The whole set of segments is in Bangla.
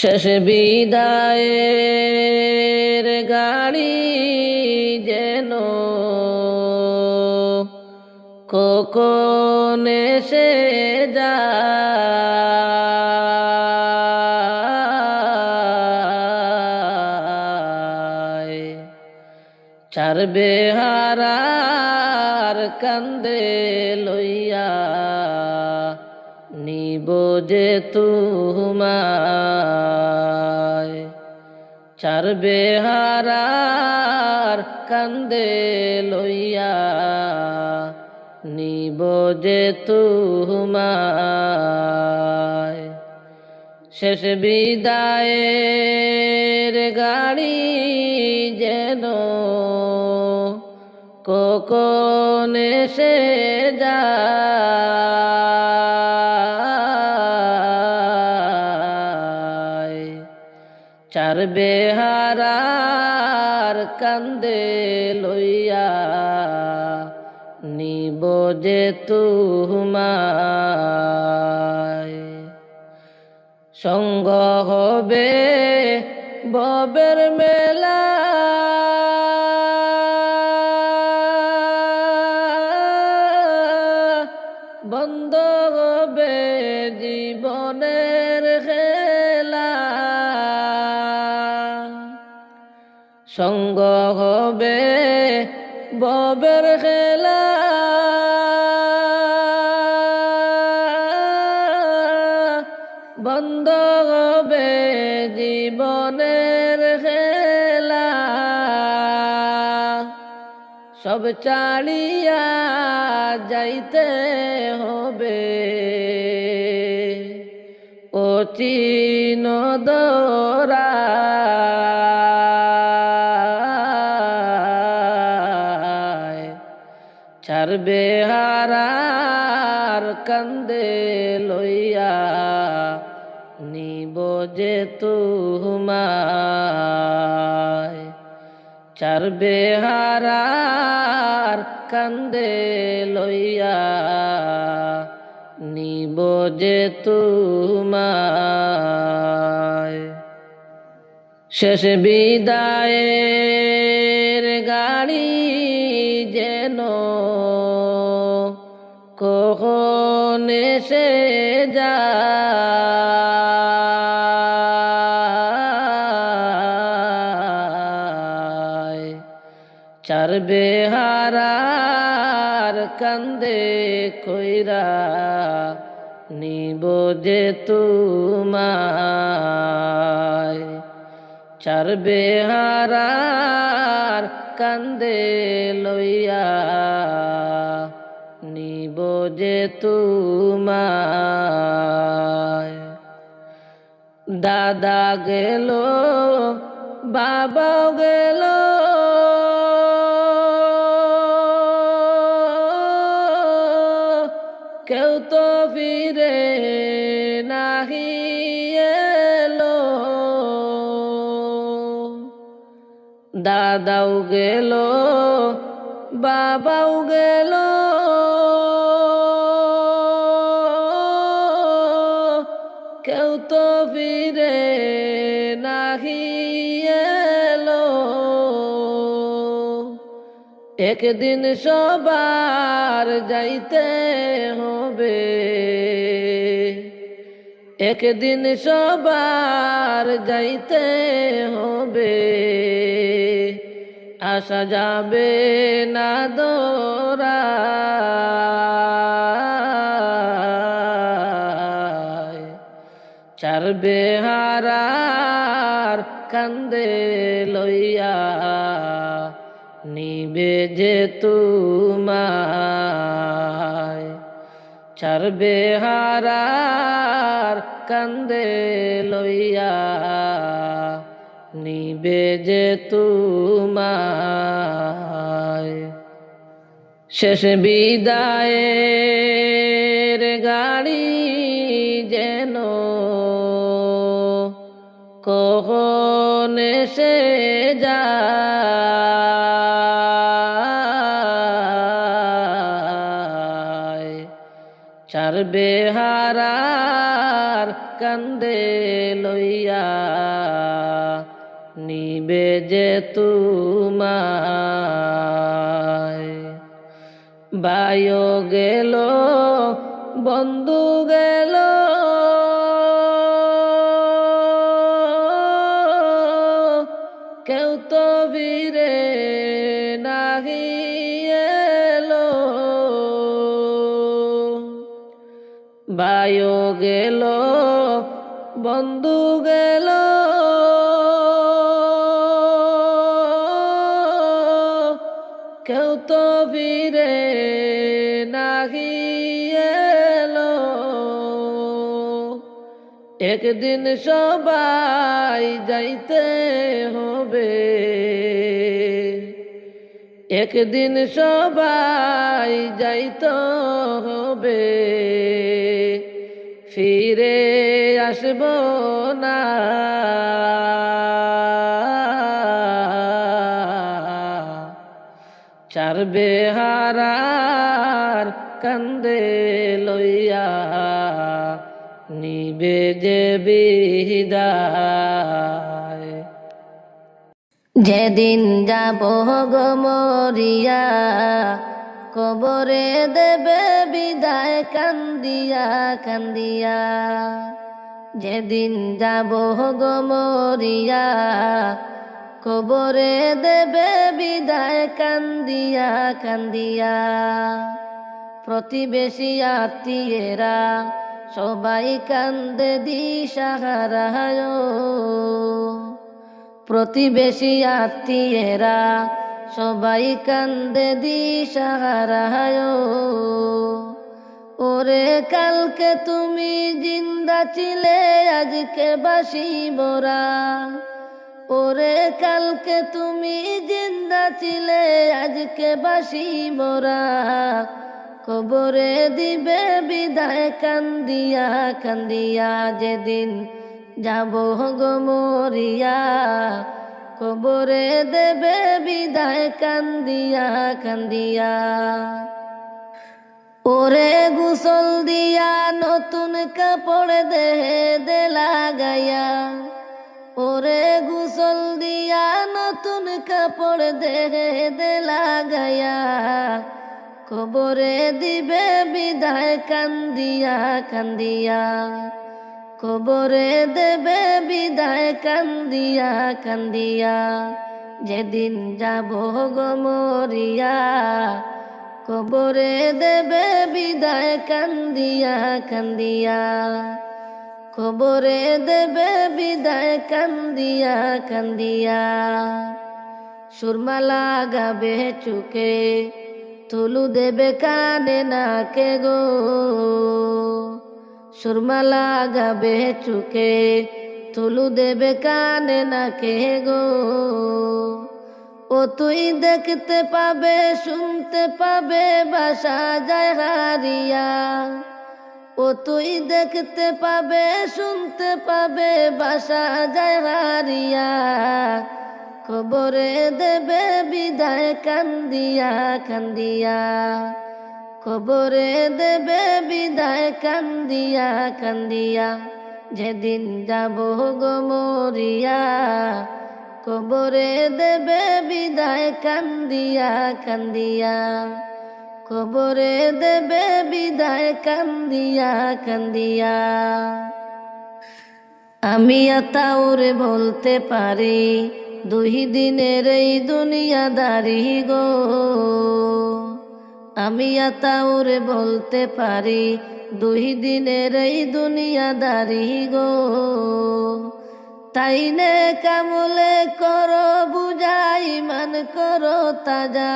শেষ বিদায়ের গাড়ি যেন কখন এসে যায়। চার বেহারার কান্দে লইয়া নিব যে তোমায়। চার বেহারার কান্দে লইয়া নিব যে তোমায়। শেষ বিদায়ের গাড়ি যেন কখন এসে যায়। চার বেহারার কান্দে লইয়া নিব যে তোমায়। সঙ্গ হবে ববের মেলা, বন্ধ হবে জীবনের খেলা। সঙ্গ হবে ববের খেলা, বন্ধ হবে জীবনের খেলা। সব ছাড়িয়া যাইতে হবে অচিন দরা। চার বেহারার কান্দে লইয়া নিব যে তোমায়। চার বেহারার কান্দে লইয়া নিব যে তোমায়। শেষ বিদায়ের গাড়ি যেন কখন এসে যায়। চার বেহারার কান্দে কইরা নিব যে তোমায়। চার বেহারার কান্দে লইয়া নিব যে তোমায়। দাদা গেল বাবা গেল, কেউ তো ফিরে নাহি এলো। দাদাও গেল বাবাও গেল, কেউ তো ফিরে নাহি এলো। একদিন সবার যাইতে হবে, একদিন সবার যাইতে হবে। আসা যাবে না দৌড়ায়। চার বেহারার কান্দে লইয়া নিবে যে তোমায়। চার বেহারার কান্দে লইয়া নিবে যে তোমায়। শেষ বিদায়ের গাড়ি যেন কখন এসে যায়। চার বেহারার কান্দে লইয়া নিবে যে তোমায়। ভাইও গেল বন্ধু গেল কেউ তো ফিরে নাহি এলো। ভাইও গেল বন্ধু গেল কেউ তো ফিরে নাহি এলো। একদিন সবাই যাইতে হবে, একদিন সবাই যাইতে হবে, ফিরে আসব না। চার বেহারার কান্দে লইয়া নিবে যে বিদায়। যেদিন যাব গো মরিয়া কবরে দেবে বিদায় কান্দিয়া কান্দিয়া। যেদিন যাব গো মরিয়া কবরে দেবে বিদায় কান্দিয়া কান্দিয়া। প্রতিবেশী আত্মীয়েরা সবাই কান্দে দিশাহারা, প্রতিবেশী আত্মীয়েরা সবাই কান্দে দিশাহারা। ওরে কালকে তুমি জিন্দা ছিলে আজকে বাসি মোরা, ওরে কালকে তুমি জিন্দা ছিলে আজকে বাসি মোরা। কবরে দিবে বিদায় কান্দিয়া কান্দিয়া। যেদিন যাব গো মরিয়া কবরে দেবে বিদায় কান্দিয়া কান্দিয়া। ওরে গোসল দিয়া নতুন কাপড় দেহে দে লাগাইয়া, ওরে গোসল দিয়া নতুন কাপড় দেহে দে লাগাইয়া। কবরে দিবে বিদায় কান্দিয়া কান্দিয়া, কবরে দেবে বিদায় কান্দিয়া কান্দিয়া। যেদিন যাব গো মরিয়া কবরে দেবে বিদায় কান্দিয়া কান্দিয়া, কবরে দেবে বিদায় কান্দিয়া কান্দিয়া। সুরমা লাগাবে চুকে তুলু দেবে কানে নাকে গো, সুরমা লাগাবে চুকে তুলু দেবে কানে নাকে গো। ও তুই দেখতে পাবে শুনতে পাবে বাসা যায় হারিয়া, ও তুই দেখতে পাবে শুনতে পাবে বাসা যায় হারিয়া। কবরে দেবে বিদায় কান্দিয়া কান্দিয়া, কবরে দেবে বিদায় কান্দিয়া কান্দিয়া। যেদিন যাব গো মরিয়া কবরে দেবে বিদায় কান্দিয়া কান্দিয়া, কবরে দেবে বিদায় কান্দিয়া কান্দিয়া। আমি আতাউরে বলতে পারি দুই দিনের এই দুনিয়াদারি গো, আমি আতাউরে বলতে পারি দুই দিনের এই দুনিয়াদারি গো। তাই নে কামলে করো বুঝাই মান করো তাজা,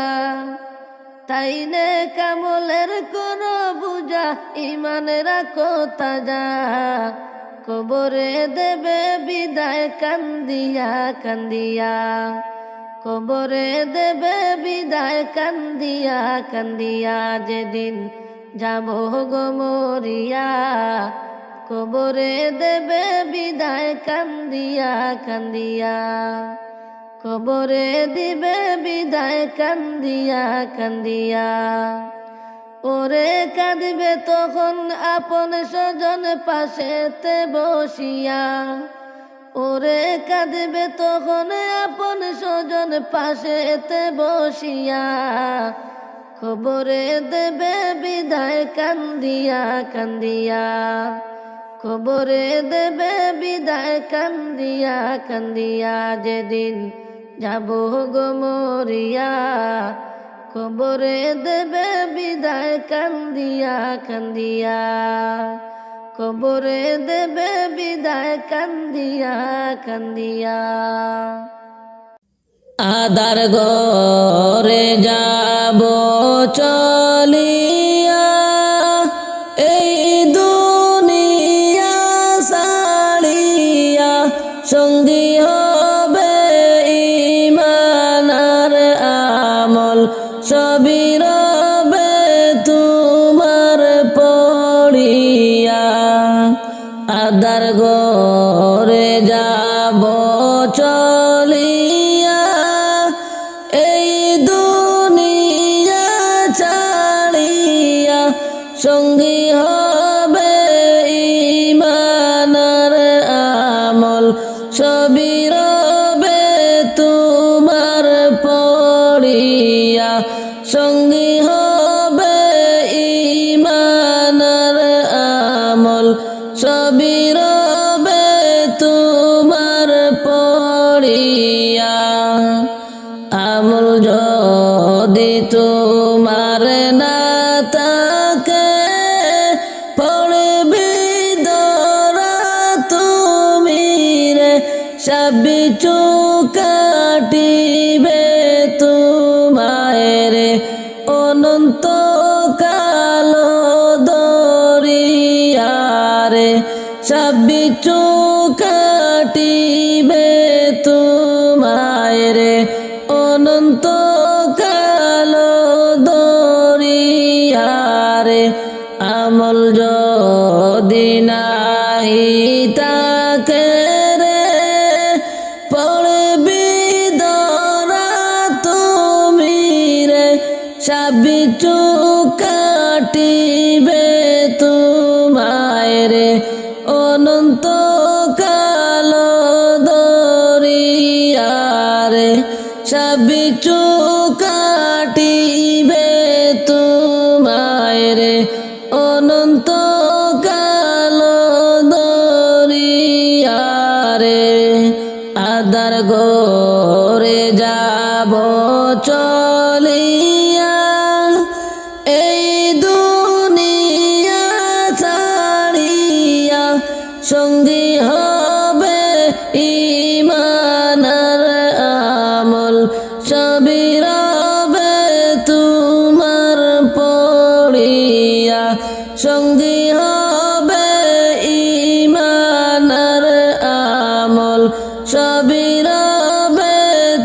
তাই নে কামলের করো বুঝা ইমান রাখো তাজা। কবরে দেবে বিদায় কান্দিয়া কান্দিয়া, কবরে দেবে বিদায় কান্দিয়া কান্দিয়া। যেদিন যাব গো মরিয়া কবরে দেবে বিদায় কান্দিয়া কান্দিয়া, কবরে দিবে বিদায় কান্দিয়া কান্দিয়া। ওরে কাঁদিবে তখন আপন স্বজন পাশেতে বসিয়া, ওরে কাঁদিবে তখন আপন স্বজন পাশেতে বসিয়া, খবরে দেবে বিদায় কান্দিয়া কান্দিয়া, খবরে দেবে বিদায় কান্দিয়া কান্দিয়া, যেদিন যাব গো মরিয়া, খবরে দেবে বিদায় কান্দিয়া কান্দিয়া, খবরে দেবে বিদায় কান্দিয়া কান্দিয়া। আদার ঘরে যাব চলিয়া, এই দুনিয়া ছাড়িয়া, সঙ্গী হবে ঈমান আর আমল, সবই রবে তোমার পড়িয়া। আদার ঘরে যাব চলিয়া, এই দুনিয়া ছাড়িয়া, সঙ্গী হবে ঈমান আর আমল, সবই রবে তোমার পড়িয়া। সঙ্গী হবে ঈমান আর আমল, সবই রবে তোমার পড়িয়া। আমল যদি তোমার না থাকে, পড়বি দরা তুমি রে, সবই কাটিবে তোমায় রে, অনন্ত কালো দরিয়ারে, সবই কাটিবে তোমায় রে, অনন্ত কালো দরিয়ারে। আমল যদি নাহি তাকে রে, পড়বি দরা তুমি রে, সবই কাটিবে তোমায় রে, অনন্ত কালো দরিয়ারে, সবই কাটিবে তোমায় রে, অনন্ত কালো দরিয়ারে। আদার ঘরে যাব চলিয়া, এই দুনিয়া ছাড়িয়া, সঙ্গী হবে ঈমান আর আমল, সবই রবে তোমার পড়িয়া। সঙ্গী হবে ঈমান আর আমল, সবই রবে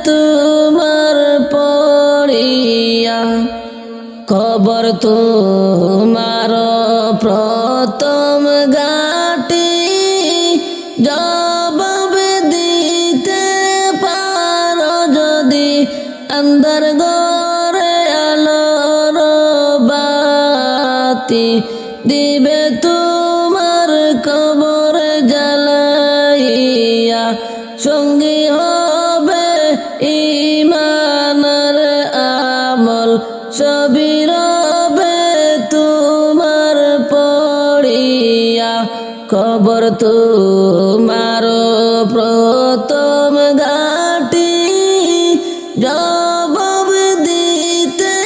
তোমার পড়িয়া। খবর তোমার প্রথম ঘাটি, জবাব দিতে পারো যদি, আন্ধার ঘরে আলোর বাতি, দিবে তোমার কবর জ্বালাইয়া। সঙ্গী হবে ঈমান আর আমল, সবই রবে তোমার পড়িয়া। খবর তোমার প্রথম ঘাটি, জবাব দিতে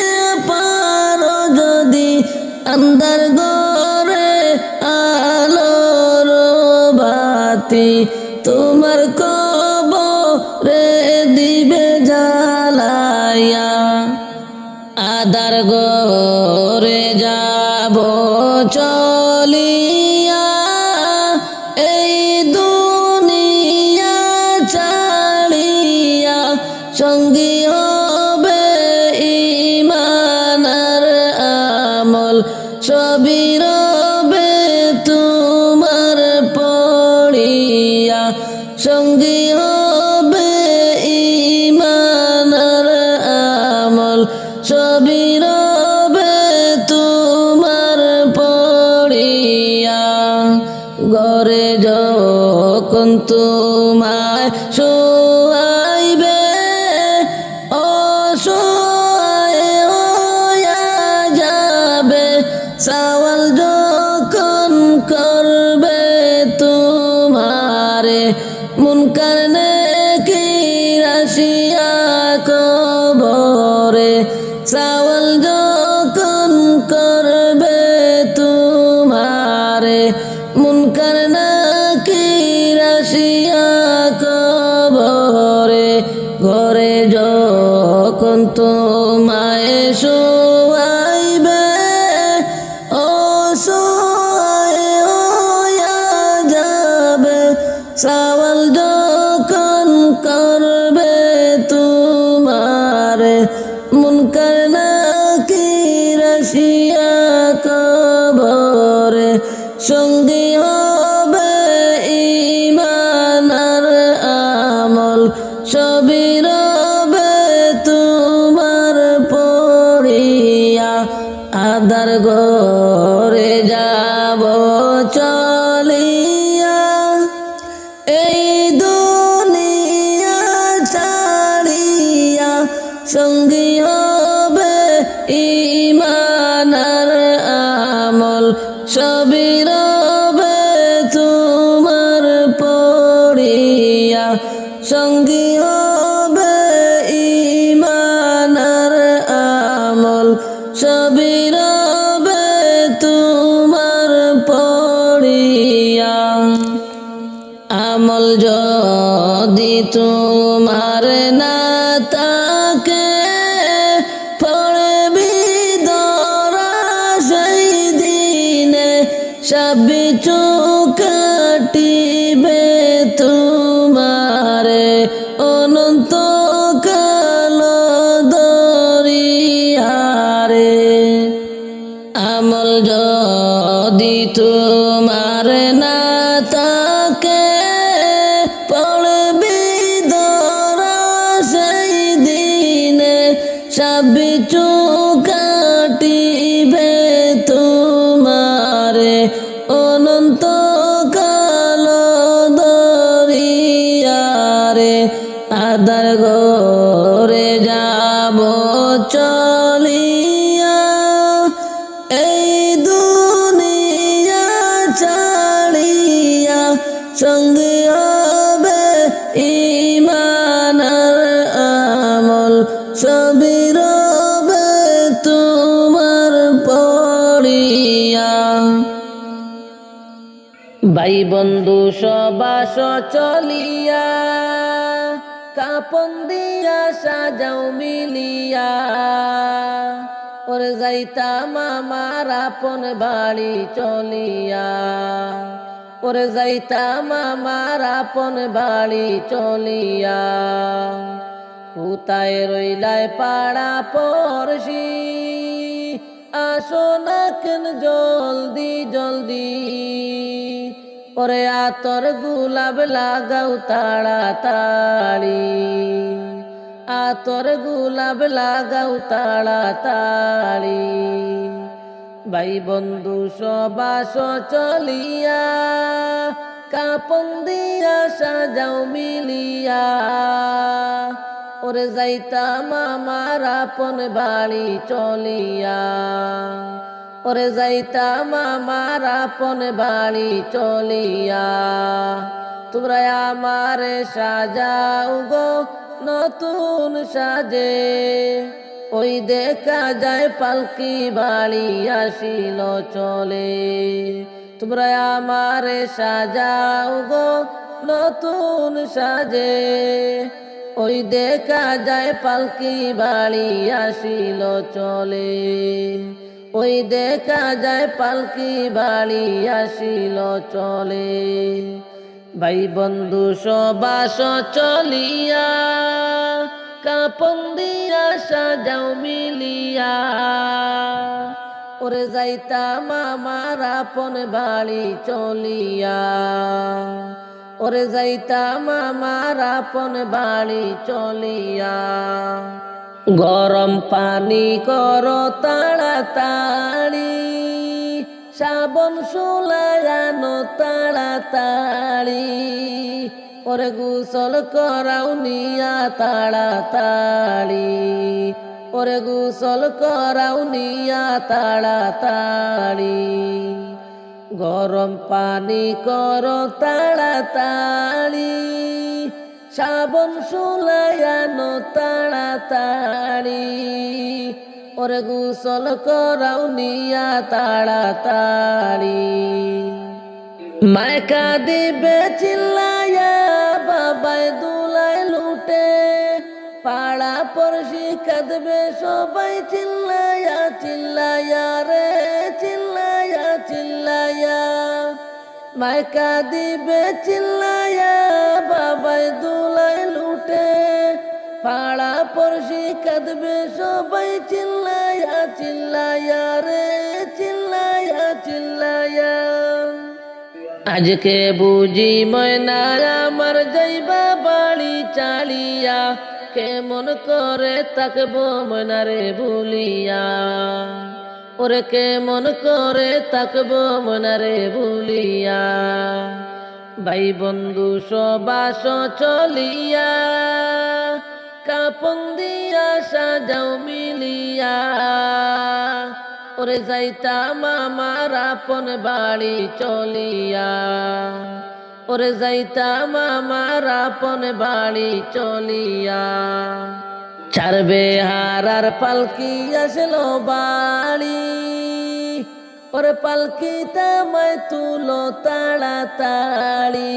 পারো যদি, আন্ধার ঘরে আলোর বাতি, তোমার কবরে দিবে জ্বালাইয়া। আদার ঘরে যাব চলিয়া, এই দুনিয়া ছাড়িয়া, সঙ্গী হবে ঈমান আর আমল, সবই রবে তোমার পড়িয়া। সঙ্গী হবে ঈমান আর আমল, সবই রবে তোমার তোমায় শোয়াইবে অসহায় হইয়া যাবে সওয়াল যখন করবে তোমারে মুনকার নেকির আসিয়া কবরে সওয়াল যখন করবে তোমারে মুনকার নাকির আসিয়া কবরে ঘরে যখন তোমায় শোয়াইবে অসহায় হইয়া যাবে সওয়াল যখন করবে তোমারে মুনকার নাকির আসিয়া কবরে সঙ্গী হবে ঈমান আর আমল সবই রবে তোমার পড়িয়া আদার ঘরে যাব চলিয়া এই দুনিয়া ছাড়িয়া সঙ্গী হবে ঈমান আর আমল সবই রবে তোমার পড়িয়া সঙ্গী হবে ঈমান আর আমল সবই রবে তোমার পড়িয়া আমল যদি তোমার না থাকে পড়বি দরা সেই দিনে সবই কাটিবে তোমারে অনন্ত কাল দরিয়ারে আমল যদি তোমার না থাকে পড়বি দরা সেই দিনে সবই কাটিবে তোমারে অনন্ত কাল দরিয়ারে আদার ঘরে যাব চলিয়া এই দুনিয়া ছাড়িয়া সঙ্গী হবে ঈমান আর আমল সবই রবে তোমার পড়িয়া ভাই বন্ধু সবাস চলিয়া কাপন দিয়া সাজাও মিলিয়া ওরে যাইতাম আমার আপন বাড়ি চলিয়া ওরে যাইতাম আমার আপন বাড়ি চলিয়া কোথায় রইলায় পাড়া পড়শি আসো না কেন জলদি জলদি ওরে আতর গুলাব লাগাও তাড়াতাড়ি আতর গুলাব লাগাও তাড়াতাড়ি ভাই বন্ধু সবাস চলিয়া কাপন দিয়া সাজাও মিলিয়া ওরে যাইতাম আমার আপন বাড়ি চলিয়া ওরে যাইতাম আমার আপন বাড়ি চলিয়া তোমরা আমারে সাজাও গো নতুন সাজে ওই দেখা যায় পালকি বাড়ি আসিল চলে তোমরা আমারে সাজাও গো নতুন সাজে ওই দেখা যায় পালকি বাড়ি আসিল চলে ওই দেখা যায় পালকি বাড়ি আসিল চলে ভাই বন্ধু সবাস চলিয়া কাপন দিয়া সাজাও মিলিয়া ওরে যাইতাম আমার আপন বাড়ি চলিয়া ওরে যাইতাম আমার আপন বাড়ি চলিয়া গরম পানি করো তাড়াতাড়ি শ্রাবণ সুলায়ানো তাড়াতাড়ি ওরে গোসল করাও নিয়া তাড়াতাড়ি ওরে গোসল করাও নিয়া তাড়াতাড়ি গরম পানি করো তাড়াতাড়ি শ্রাবণ সুলায়ানো তাড়াতাড়ি ওরে গোসল করাও নিয়া তাড়াতাড়ি মায়কা দিবে চিল্লায়া বাবাই দুলাই লুটে পাড়া পড়শি কাঁদবে সবাই চিল্লায়া চিল্লায়া রে চিল্লায়া চিল্লায়া মায়কা দিবে চিল্লায়া বাবাই দুলাই লুটে পাড়া পড়শি কাঁদবে সবাই চিল্লায়া চিল্লায়া রে চিল্লায়া চিল্লায়া আজকে বুঝি ময়না আমার যাইবা বাড়ি চালিয়া কেমন করে তাকবো ময়নারে ভুলিয়া ওরে কেমন করে তাকবো ময়নারে ভুলিয়া ভাই বন্ধু সবাস চলিয়া কাপন দিয়া সাজাও মিলিয়া ওরে যাইতাম আমার আপন বাড়ি চলিয়া ওরে যাইতাম আমার আপন বাড়ি চলিয়া ছাড়বে হারার পালকি আসলো বাড়ি ওরে পালকি তামায় তুলো তাড়াতাড়ি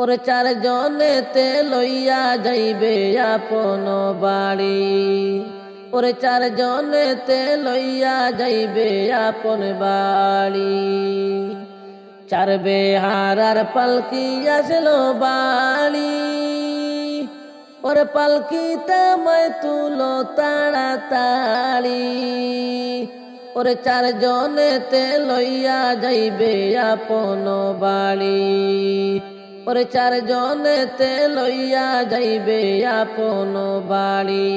ওরে চারজনেতে লইয়া যাইবে আপন বাড়ি ওরে চারজনেতে লইয়া যাইবে আপন বাড়ি চারবে হারার পালকি আসলো বাড়ি ওরে পালকি তামায় তুলো তাড়াতাড়ি ওরে চারজনেতে লইয়া যাইবে আপন বাড়ি ওরে চারজনেতে লইয়া যাইবে আপন বাড়ি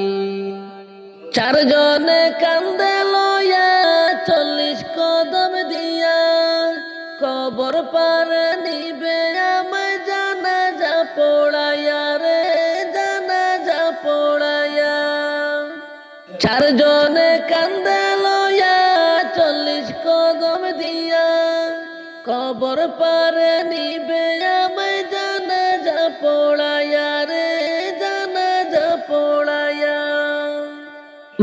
চারজনে কান্দে লইয়া 40 কদম দিয়া কবর পারে নিবে আমায় জানাজা পড়াইয়া রে জানাজা পড়াইয়া চারজনে কান্দে লইয়া 40 কদম দিয়া কবর পারে নিবে আমায় জানাজা পড়াইয়া রে জানাজা পড়াইয়া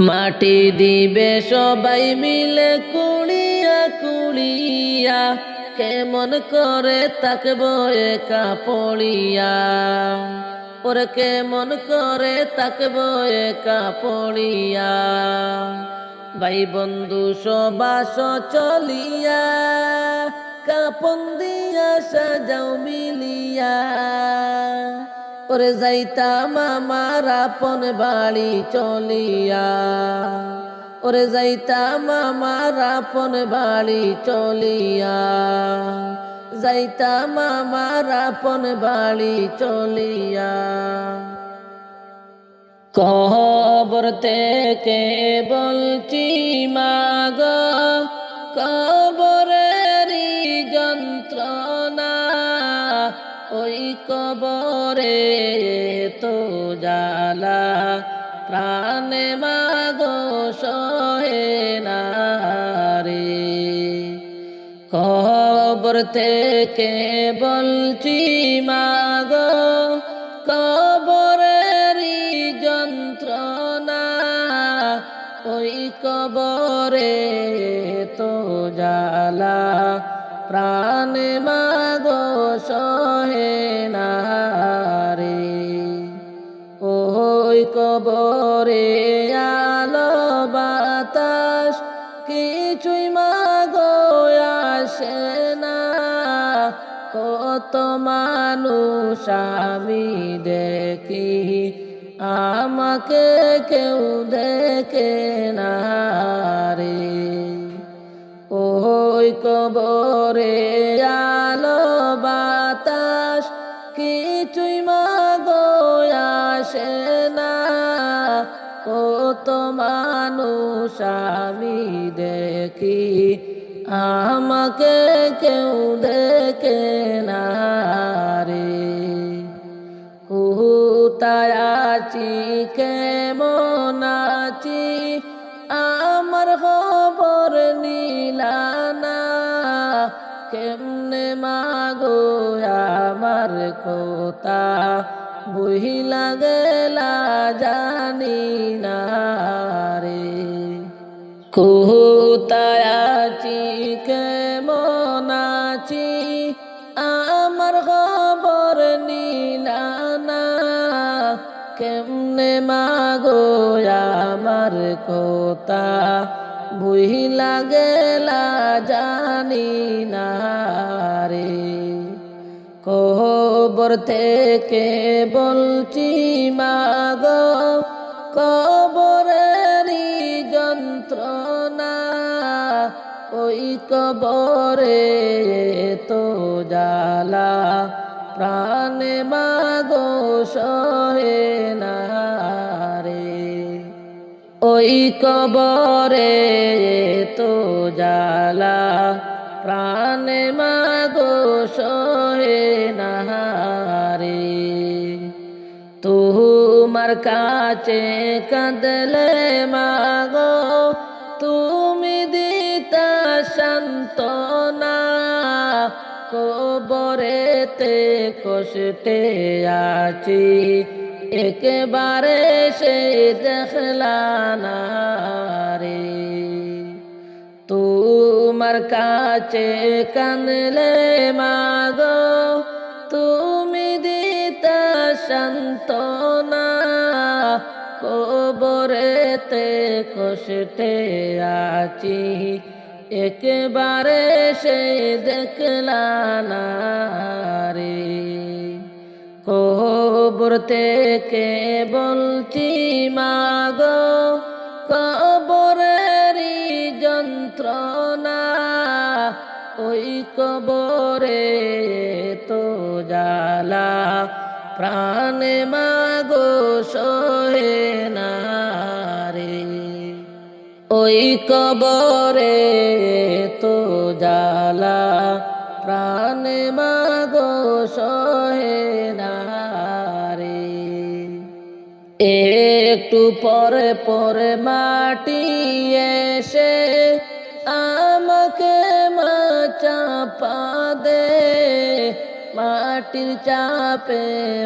মাটি দিবে সবাই মিলে কুড়িয়া কুড়িয়া কেমন করে তাকবো একা পড়িয়া ওরে কেমন করে তাকবো একা পড়িয়া ভাই বন্ধু সবাস চলিয়া কাপন দিয়া সাজাও মিলিয়া ওরে যাইতাম আমার আপন বাড়ি চলিয়া ওরে যাইতাম আমার আপন বাড়ি চলিয়া যাইতাম আমার আপন বাড়ি চলিয়া কবর থেকে বলছি মাগ কবরেরই যন্ত্রণা ওই কবরে তো জ্বালা প্রাণে মাগো সহে না রে কবর থেকে বলছি মাগো কবরেরই যন্ত্রণা ওই কবরে তো জ্বালা প্রাণে মাগো সহে না রে ওই কবরে আলো বাতাস কিছুই মাগো আসে না কত মানুষ আমি দেখি আমাকে কেউ দেখে না রে ওই কবরে আলো বাতাস কিছুই মাগো আসে না কত মানুষ আমি দেখি আমাকে কেউ দেখে না রে। কোথায় আছি কেমন আছি আমার খবর নিলানা, কেমনে মাগো আমার কথা বহিলা গেলা জানি না রে। কোথায় আছি কেমন আছি আমার খবর নিলানা, কেমনে মাগো আমার কথা বহিলা গেলা জানি না রে। কবর থেকে বলছি মাগো কবরেরই যন্ত্রণা, ওই কবরে তো জ্বালা প্রাণে মাগো সহে না রে। ওই কবরে তো জ্বালা প্রাণে মাগো সহে না রে। তোমার কাছে কাঁদলে মাগো তুমি দিতা সান্ত্বনা, কবরেতে কষ্টে আছি একেবারে সে দেখলা না রে। তোমার কাছে কানলে মাগো তুমি দিতা সান্ত্বনা, কবরেতে কষ্টে আছি একেবারে সে দেখলা না রে। কবর থেকে বলছি মাগো কবরেরই যন্ত্রণা, ওই কবরে তো জ্বালা প্রাণে মাগো সহে না রে। ওই কবরে তো জ্বালা প্রাণে মাগো সহে না রে। একটু পরে পরে মাটি এসে আমাকে চাপা দে, মাটির চাপে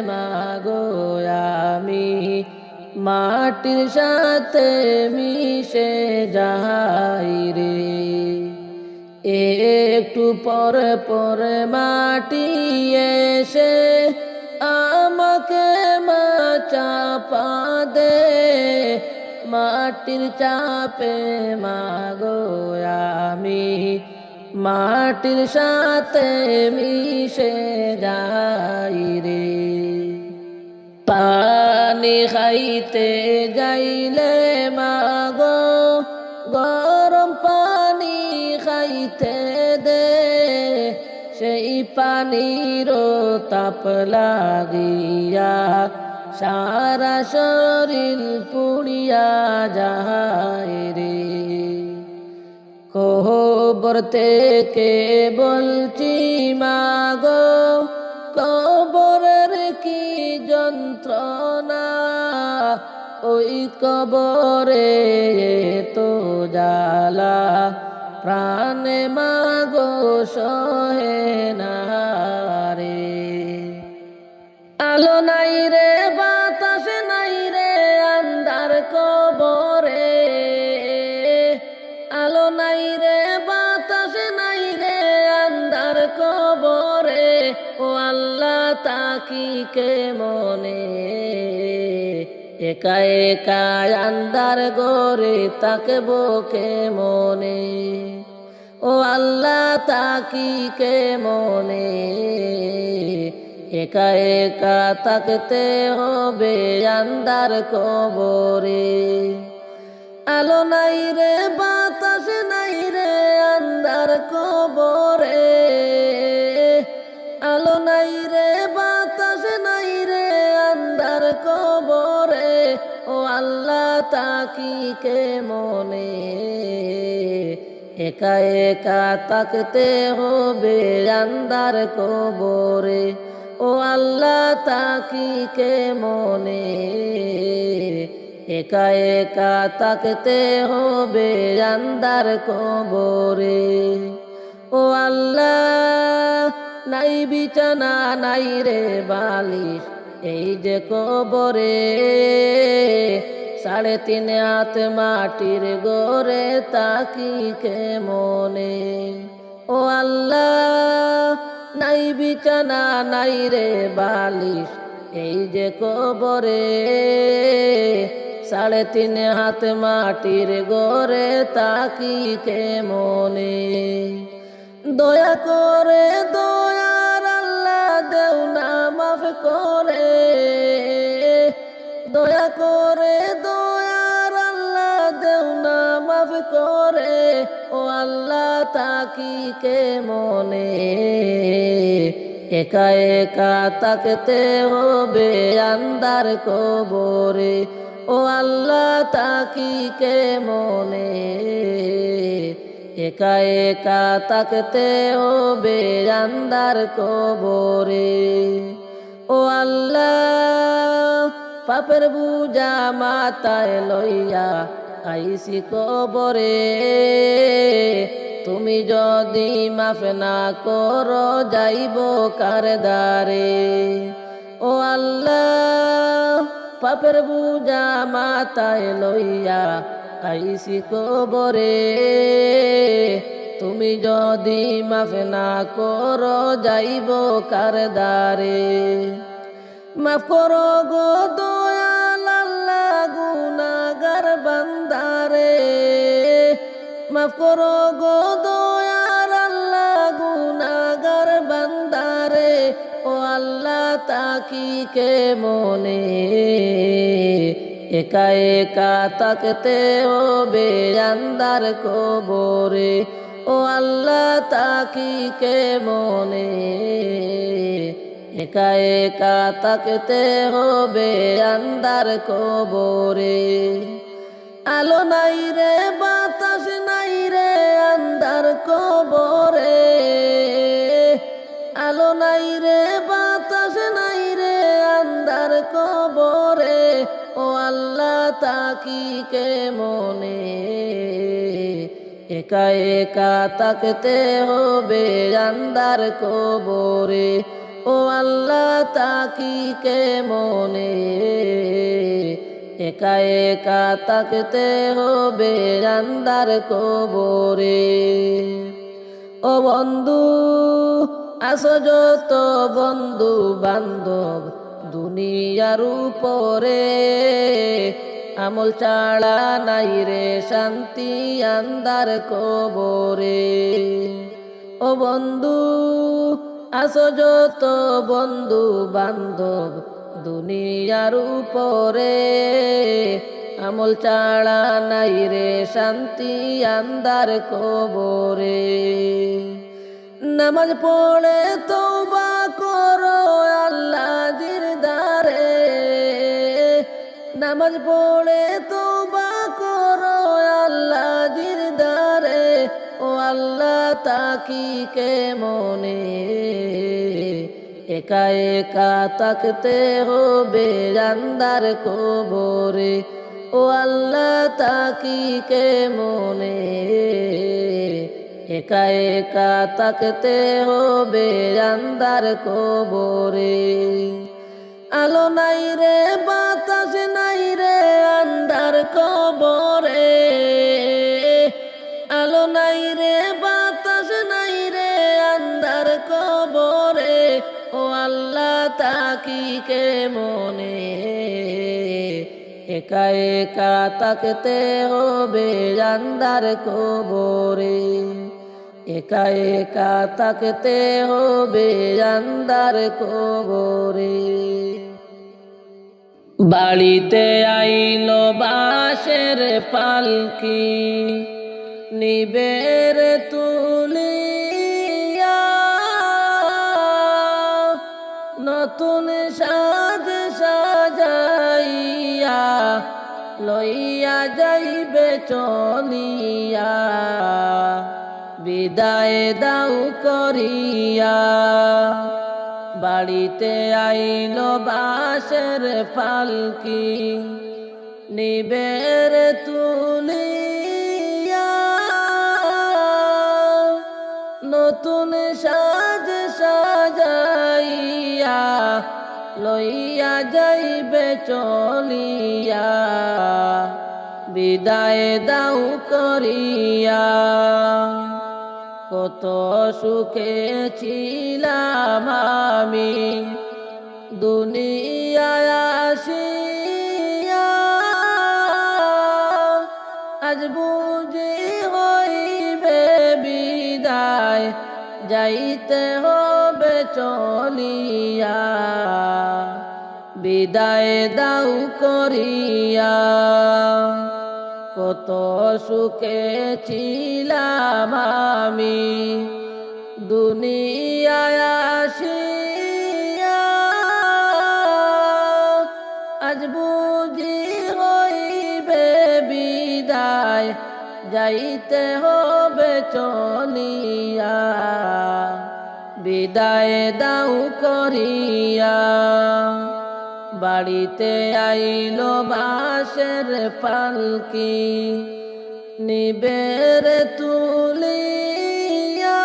মাগো আমি মাটির সাথে মিশে যাই রে। একটু পরে পরে মাটি এসে আমাকে চাপা দে, মাটির চাপে মাগো আমি মাটির সাথে মিশে যাই রে। পানি খাইতে যাইলে মাগো গরম পানি খাইতে দে, সেই পানির তাপ লাগিয়া সারা শরীর পুড়িয়া যায় রে। কবর থেকে বলছি মাগো কবরের কি যন্ত্রণা, ওই কবরে তো জ্বালা প্রাণে মাগো সহে না রে। আলো নাই রে বাতাস নাই রে আন্ধার কবরে, আলো নাই রে বাতাস নাই রে আন্ধার কবরে, ও আল্লাহ তাকি কে মনে একা একা আন্ধার গরে তাকবো কে মনে। ও আল্লাহ তাকি কে মনে একা একা তাকতে হবে আন্ধার কবরে। আলো নাই রে বাতাস নাই রে আন্ধার কবরে, আলো নাই রে বাতাস নাই রে আন্ধার কবরে, ও আল্লাহ তাকি কে মনে একা একা তাকতে হবে আন্ধার কবরে। ও আল্লাহ তাকি কে মনে, একা একা তাকতে হবে আন্ধার কবরে। ও আল্লাহ নাই বিছানা নাই রে বালিশ এই যে কবরে, 3.5 হাত মাটির গড়ে তাকি কে মনে। ও আল্লাহ নাই বিছানা নাই রে বালিশ এই যে কবরে, 3.5 হাত মাটির গড়ে তাকি কে মনে। দয়া করে দয়ার আল্লাহ দেও না মাফ করে, দয়া করে দয়ার আল্লাহ দেও না মাফ করে। ও আল্লাহ তাকি কে মনে, একা একা তাকতে হবে আন্ধার কবরে। ও আল্লাহ তাকি কে মনে, একা একা তাকতে হবে আন্ধার কবরে। ও আল্লাহ পাপের বুঝা মাথায় লইয়া আইসি কবরে, তুমি যদি মাফ না করো যাইব কার দ্বারে। ও আল্লাহ পাপের বুঝা মাথায় লইয়া আইসি কবরে, তুমি যদি মাফ না করো যাইব কার দ্বারে। মাফ করো গো দয়াল আল্লাহ গুনাহগার বান্দারে, মাফ করো গো দয়াল আল্লাহ গুনাহগার বান্দারে। ও আল্লাহ তাকি কে মনে, একা একা তাকতে হবে আন্ধার কবরে। ও আল্লাহ তাকি কে মনে, একা একা তাকতে হবে আন্ধার কবরে। আলো নাই রে বাতাস নাই রে আন্ধার কবরে, আলো নাই রে বাতাস নাই রে আন্ধার কবরে। ও আল্লাহ তাকি কে মনে, একা একা তাকতে হবে আন্ধার কবরে। ও আল্লাহ তাকি কে মনে, একা একা তাকতে হবে আন্ধার কবরে। ও বন্ধু আসো যত বন্ধু বান্ধব দুনিয়ার উপরে, আমল ছাড়া নাই রে শান্তি আন্ধার কবরে। ও বন্ধু আসো যত বন্ধু বান্ধব দুনিয়ার উপরে, আমল ছাড়া নাই রে শান্তি আন্ধার কবরে। নামাজ পড়ে তওবা করো আল্লাহ জিরদারে, নামাজ পড়ে তওবা করো আল্লাহ জিরদারে। ও আল্লাহ তাকি কে মনে, একা একা তাকতে হবে আন্ধার কবরে। ও আল্লাহ তাকি কে মনে, একা একা তাকতে হবে আন্ধার কবরে। আলো নাই রে বাতাস নাই রে আন্ধার কবরে, আলো নাই রে বাতাস নাই রে আন্ধার কবরে। ও আল্লাহ তাকি কে মনে, একা একা তাকতে হবে আন্ধার কবরে। একা একা তাকতে হবে আন্ধার কবরে। বাড়িতে আইলো বাঁশের পালকি নিবের তুলিয়া, নতুন সাজ সাজাইয়া লইয়া যাইবে চলিয়া, বিদায় দাও করিয়া। বাড়িতে আইল বাঁশের পালকি, নিবের তুলিয়া। নতুন সাজ সাজাইয়া, লইয়া যাইবে চলিয়া, বিদায় দাও করিয়া। কত সুখে ছিলাম আমি দুনিয়ায় আসিয়া, আজ বুঝি হইবে বিদায়, যাইতে হবে চলিয়া, বিদায় দাও করিয়া। কত সুখে ছিলাম আমি দুনিয়ায় আসিয়া, আজ বুঝি হইবে বিদায়, যাইতে হবে চলিয়া, বিদায় দাও করিয়া। বাড়িতে আইল বাঁশের পালকি, নিবের তুলিয়া।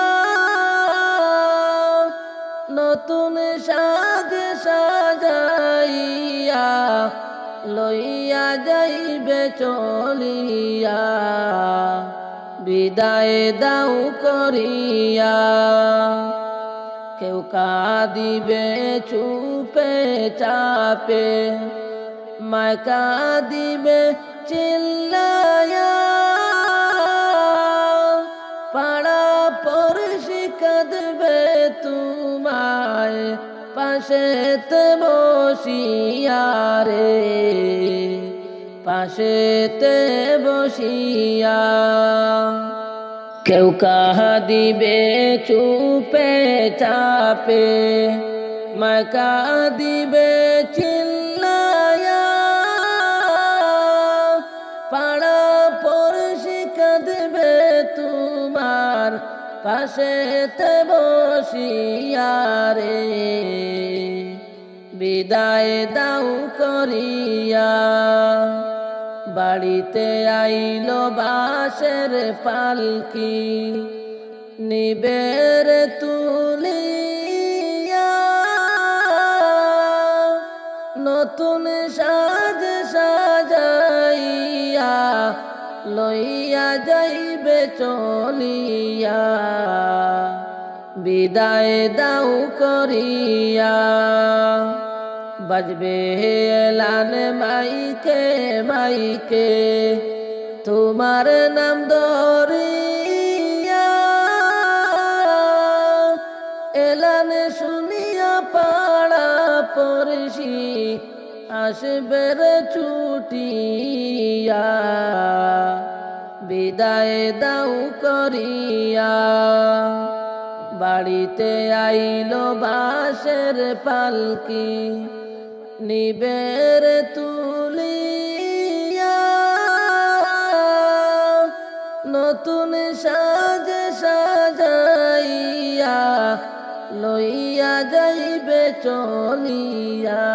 নতুন সাজ সাজাইয়া, লইয়া যাইবে চলিয়া, বিদায় দাও করিয়া। কেউ কাঁদিবে চুপে চাপে, মায় কাঁদিবে চিল্লায়া। পাড়া পড়শি কাঁদবে তোমায়, পাশেতে বসিয়া রে, পাশেতে বসিয়া। কেউ কাঁদিবে চুপে চাপে, মায় কাঁদিবে চিল্লায়া। পাড়া পড়শি কাঁদবে তোমার, পাশেতে বসিয়া রে, বিদায় দাও করিয়া। বাড়িতে আইল বাঁশের পালকি, নিবের তুলিয়া। নতুন সাজ সাজাইয়া, লইয়া যাইবে চলিয়া, বিদায় দাও করিয়া। বাজবে এলান মাইকে মাইকে, তোমার নাম ধরিয়া। এলান শুনিয়া পাড়া পড়শি, আসবে রে ছুটিয়া, বিদায় দাও করিয়া। বাড়িতে আইল বাঁশের পালকি, নিবের তুলিয়া। নতুন সাজ সাজাইয়া, লইয়া যাইবে চলিয়া,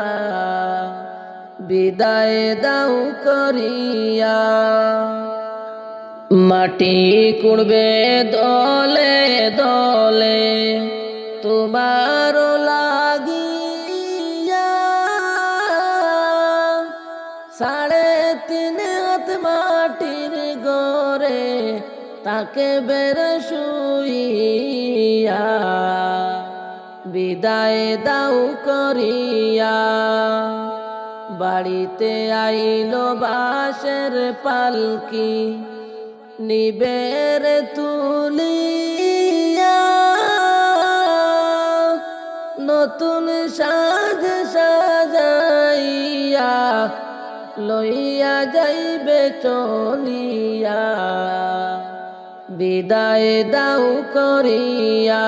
বিদায় দাও করিয়া। মাটি কুড়বে দলে দলে, তোমার লাগিয়া। 3.5 হাত মাটির গড়ে, তাকে বের শুইয়া, বিদায় দাও করিয়া। বাড়িতে আইল বাঁশের পালকি, নিবের তুলিয়া। নতুন সাজ সাজাইয়া, লইয়া যাইবে চলিয়া, বিদায় দাও করিয়া,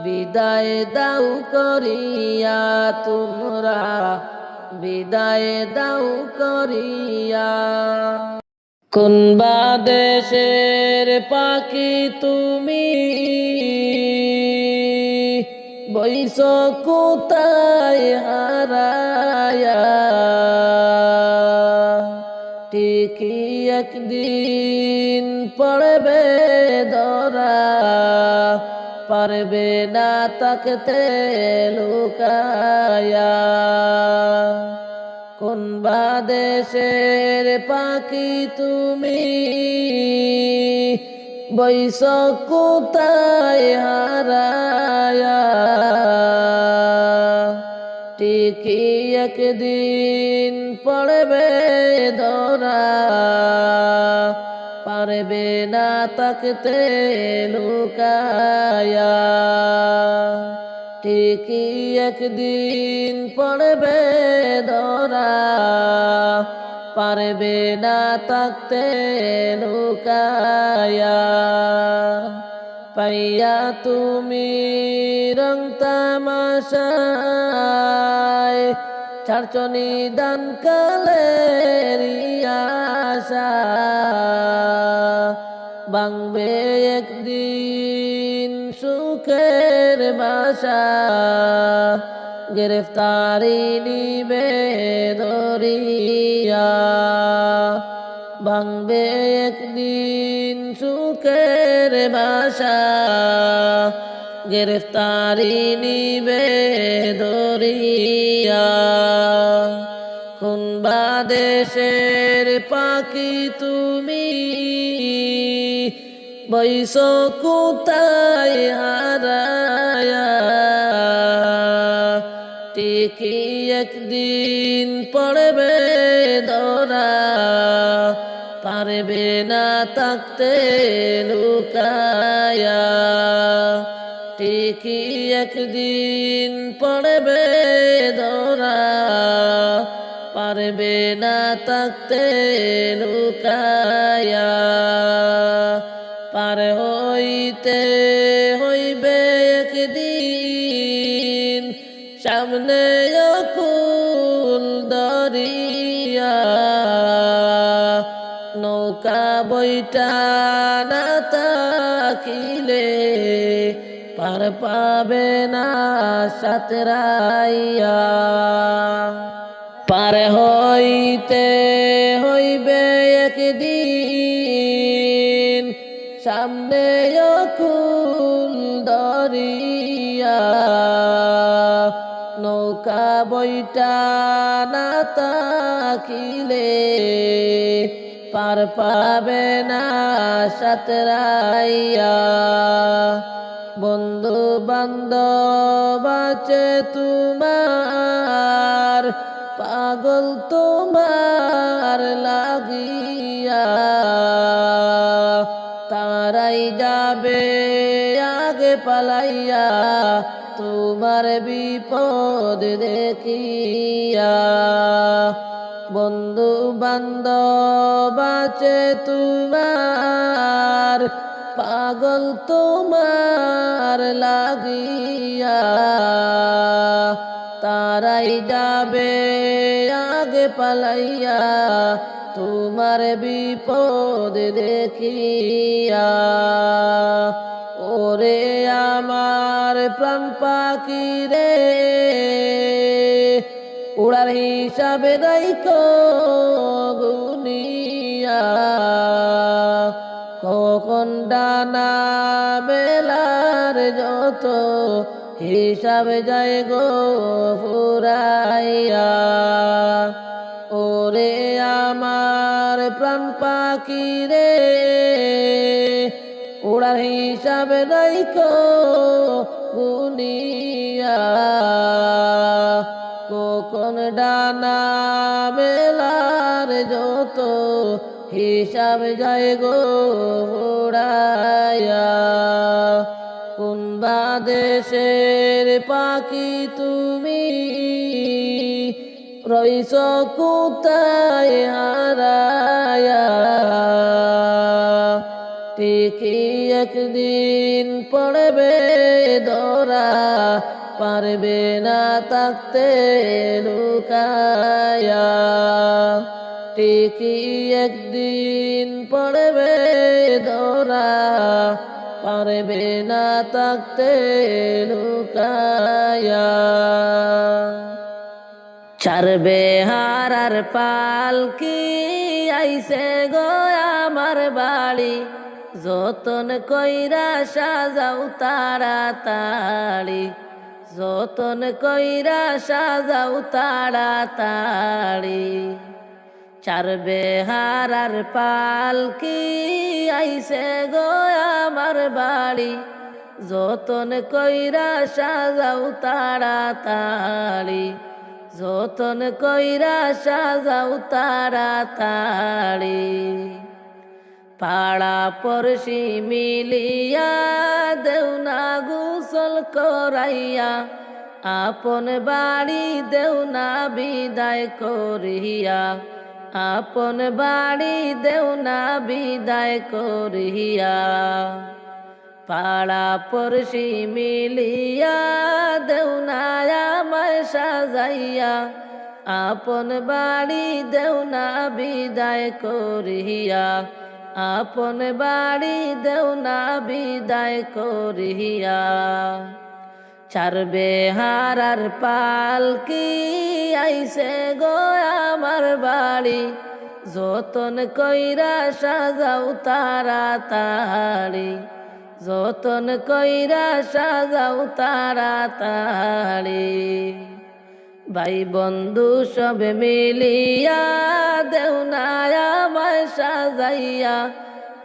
বিদায় দাও করিয়া। তোমরা বিদায় দাও করিয়া। কোন বা দেশের পাখি তুমি, বইস কোথায় হারায়া, ঠিকই একদিন পড়বে ধরা, পারবে না তাকতে লুকায়া। কোন বা দেশের পাখি তুমি, বইস কোথায় হারায়া, ঠিকই একদিন পড়বে ধরা, পারবে না তাকতে লুকায়া। ঠিকই একদিন পড়বে ধরা, পারবে না তাকতে লুকায়া। পাইয়া তুমি রং তামাশায়, ছাড়ছ নিদান কালের আশা, ভাঙবে একদিন সুখের বাসা, গ্রেফতারি নিবে ধরিয়া। ভাঙবে একদিন সুখের বাসা, গ্রেফতারি নিবে ধরিয়া। কোন বা দেশের পাখি তুমি, বইস কোথায় হারায়া, ঠিকই একদিন পড়বে ধরা, পারবে না তাকতে লুকায়া। ঠিকই একদিন পড়বে ধরা, পারবে না তাকতে লুকায়া। পার হইতে হইবে একদিন, সামনে অকুল দরিয়া, নৌকা বইটা না তাকিলে, পার পাবে না সাঁতরাইয়া। পার হইতে হইবে একদিন, সামনে অকুল দরিয়া, নৌকা বইটা না তাকিলে, পার পাবে না সাঁতরাইয়া। বন্ধু বান্ধব আছে তোমার, পাগল তোমার লাগিয়া, তারাই যাবে আগে পালাইয়া, তোমার বিপদ দেখিয়া। বন্ধু বান্ধব আছে তোমার, পাগল তোমার লাগিয়া, তারাই যাবে আগে পালাইয়া, তোমার বিপদ দেখিয়া। ওরে আমার প্রাণ পাখি রে, উড়ার হিসাবে রাইখো গুনিয়া, কখন ডানা বেলার যত হিসাব যায় গো ফুরাইয়া। ওরে আমার প্রাণ পাখি রে, উড়ার হিসাব রাইখো গুনিয়া, কখন ডানা মেলার যত হিসাব যায় গো উড়াইয়া। কোন বা দেশের পাখি তুমি, রইস কোথায় হারায়া, ঠিকই একদিন পড়বে ধরা, পারবে না থাকতে লুকায়া, ঠিকই একদিন পড়বে ধরা, পারবে না থাকতে লুকায়া। চারবে হারার পালকি আইসে গো আমার বাড়ি, যতন কইরা সাজাও তাড়াতাড়ি, যতন কইরা সাজাও তাড়াতাড়ি। চারবে হারার পালকি আইসে গো আমার বাড়ি, যতন কইরা সাজাও তাড়াতাড়ি, যতন কইরা সাজাও তাড়াতাড়ি। পাড়া পড়শি মিলিয়া দেও না গোসল করাইয়া, আপন বাড়ি দেও না বিদায় করিয়া, আপন বাড়ি দেও না বিদায় করিয়া। পাড়া পড়শি মিলিয়া দেও না আমায় সাজাইয়া, আপন বাড়ি দেও না বিদায় করিয়া, আপন বাড়ি দেও না বিদায় করিয়া। চারবে হারার পালকি আইসে গো আমার বাড়ি, যতন কইরা সাজাও তাড়াতাড়ি, যতন কইরা সাজাও তাড়াতাড়ি। ভাই বন্ধু সব মিলিয়া দেও না আমায় সাজাইয়া,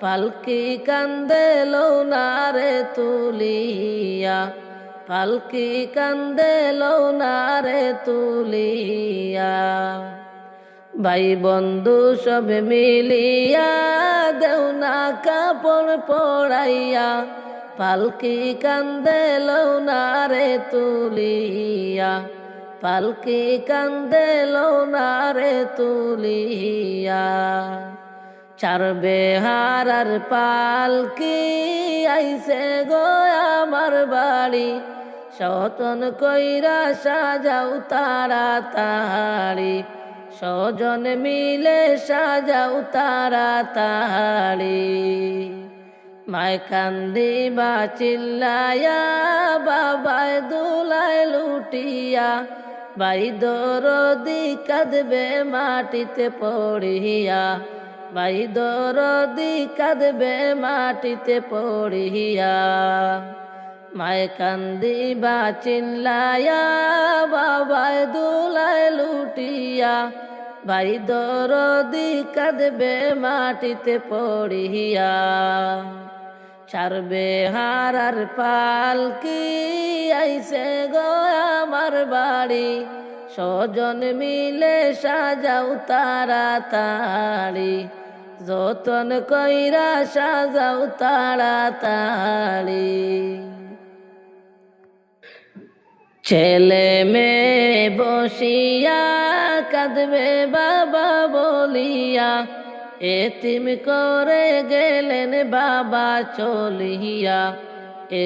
পালকি কান্দে লৌনারে তুলিয়া, পালকি কান্দে লৌনারে তুলিয়া। ভাই বন্ধু সব মিলিয়া দেও না কাপড় পরাইয়া, পালকি কান্দে লৌনারে তুলিয়া, পালকি কান্দে লৌনারে তুলিয়া। চারবে হারার পালকি আইসে গো আমার বাড়ি, যতন কইরা সাজাও তাড়াতাড়ি, স্বজন মিলে সাজাও তাড়াতাড়ি। মায় কান্দিবা চিল্লায়া, বাবায় দুলায় লুটিয়া, ভাই দরদি কাঁদবে মাটিতে পড়িয়া, ভাই দরদি কাঁদবে মাটিতে পড়িয়া। মায় কান্দিবা চিল্লায়া, বাবায় দুলায় লুটিয়া, ভাই দরদি কাঁদবে মাটিতে পড়িয়া। চারবে হারার পালকি আইসে গো আমার বাড়ি, স্বজন মিলে সাজাও তাড়াতাড়ি, যতন কইরা সাজাও তাড়াতাড়ি। ছেলে মেয়ে বসিয়া কাঁদবে বাবা বলিয়া, এতিম করে গেলেন বাবা চলিয়া,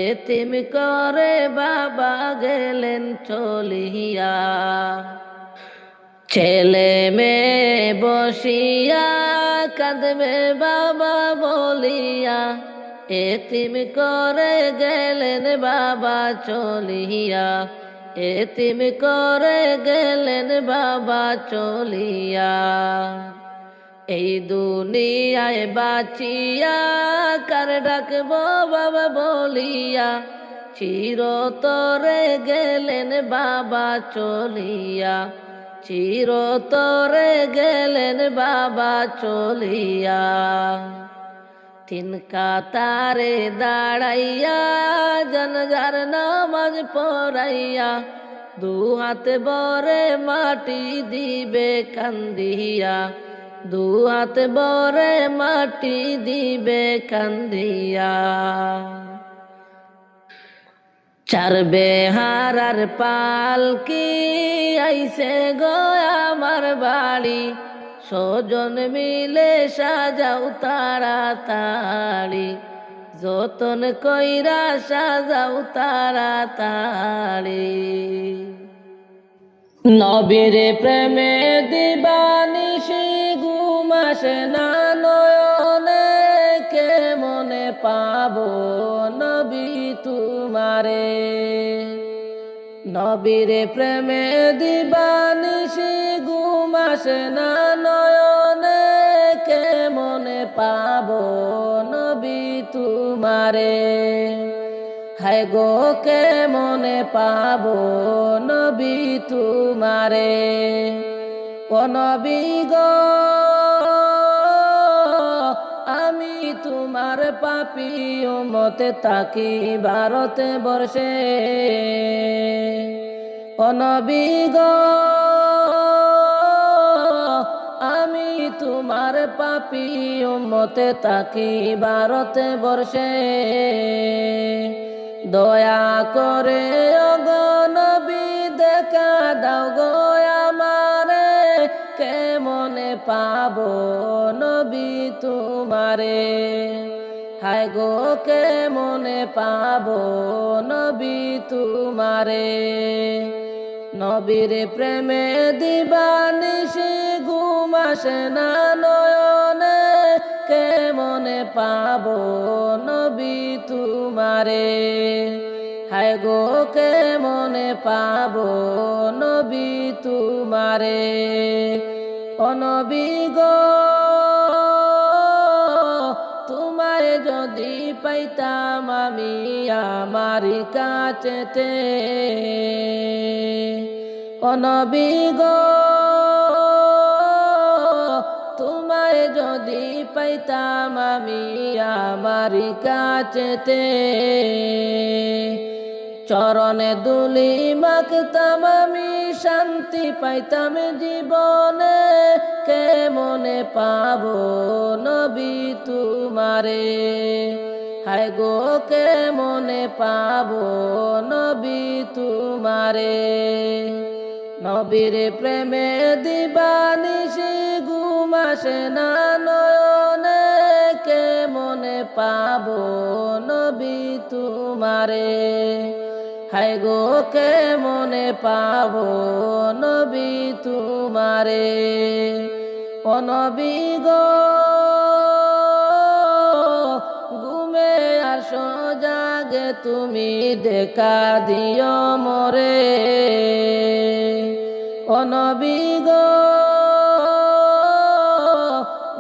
এতিম করে বাবা গেলেন চলিয়া। ছেলে মেয়ে বসিয়া কাঁদবে বাবা বলিয়া, এতিম করে গেলেন বাবা চলিয়া, এতিম করে গেলেন বাবা চলিয়া। এই দুনিয়ায় বাঁচিয়া কার ডাকবো বাবা বলিয়া, চিরতরে গেলেন বাবা চলিয়া, চিরতরে গেলেন বাবা চলিয়া। তিন কাতারে দাঁড়াইয়া জানাজার নামাজ পড়াইয়া, দু হাতে বরে মাটি দিবে কান্দিয়া, দু হাতে বরে মাটি দিবে কান্দিয়া। চারবে হারার পালকি আইসে গো আমার বাড়ি, স্বজন মিলে সাজাও তাড়াতাড়ি, যতন কইরা সাজাও তাড়াতাড়ি। নবীর প্রেমে দিবানিশি ঘুম আসে না নয়নে, কেমনে পাবো নবী তোমারে। নবীর প্রেমে দিবানিশি ঘুম আসে না নয়নে, কেমনে পাবো নবী তোমারে। হায় গো কেমনে পাবো নবী তোমারে। ও নবী গো আমি তোমার পাপী উম্মতে থাকি ভারতে বর্ষে। ও নবী গো আমি তোমার পাপী উম্মতে থাকি ভারতে বর্ষে। দয়া করে ওগো নবী দেখা দাও গো আমারে, কেমনে পাবো নবী তোমারে। হায় গো কেমনে পাবো নবী তোমারে। নবীর প্রেমে দিবানিশি ঘুম আসে না নয়নে, কেমনে পাবো নবী তোমারে। হায় গো কেমনে পাবো নবী তোমারে। ও নবী গো তোমায় যদি পাইতাম আমি আমার কাছেতে। ও নবী গো তোমায় যদি পাইতাম আমি আমার কাছেতে। চরণে দুলি মাখতাম আমি শান্তি পাইতাম জীবনে, কেমনে পাবো নবী তোমারে। হায় গো কেমনে পাবো নবী তোমারে। নবীর প্রেমে দিবানিশি ঘুম আসে না নয়নে, কেমনে পাবো নবী তোমারে। হায় গো কেমনে পাবো নবী তোমারে। ও নবী গো ঘুমে আসো জাগে তুমি দেখা দিও মোরে। ও নবী গো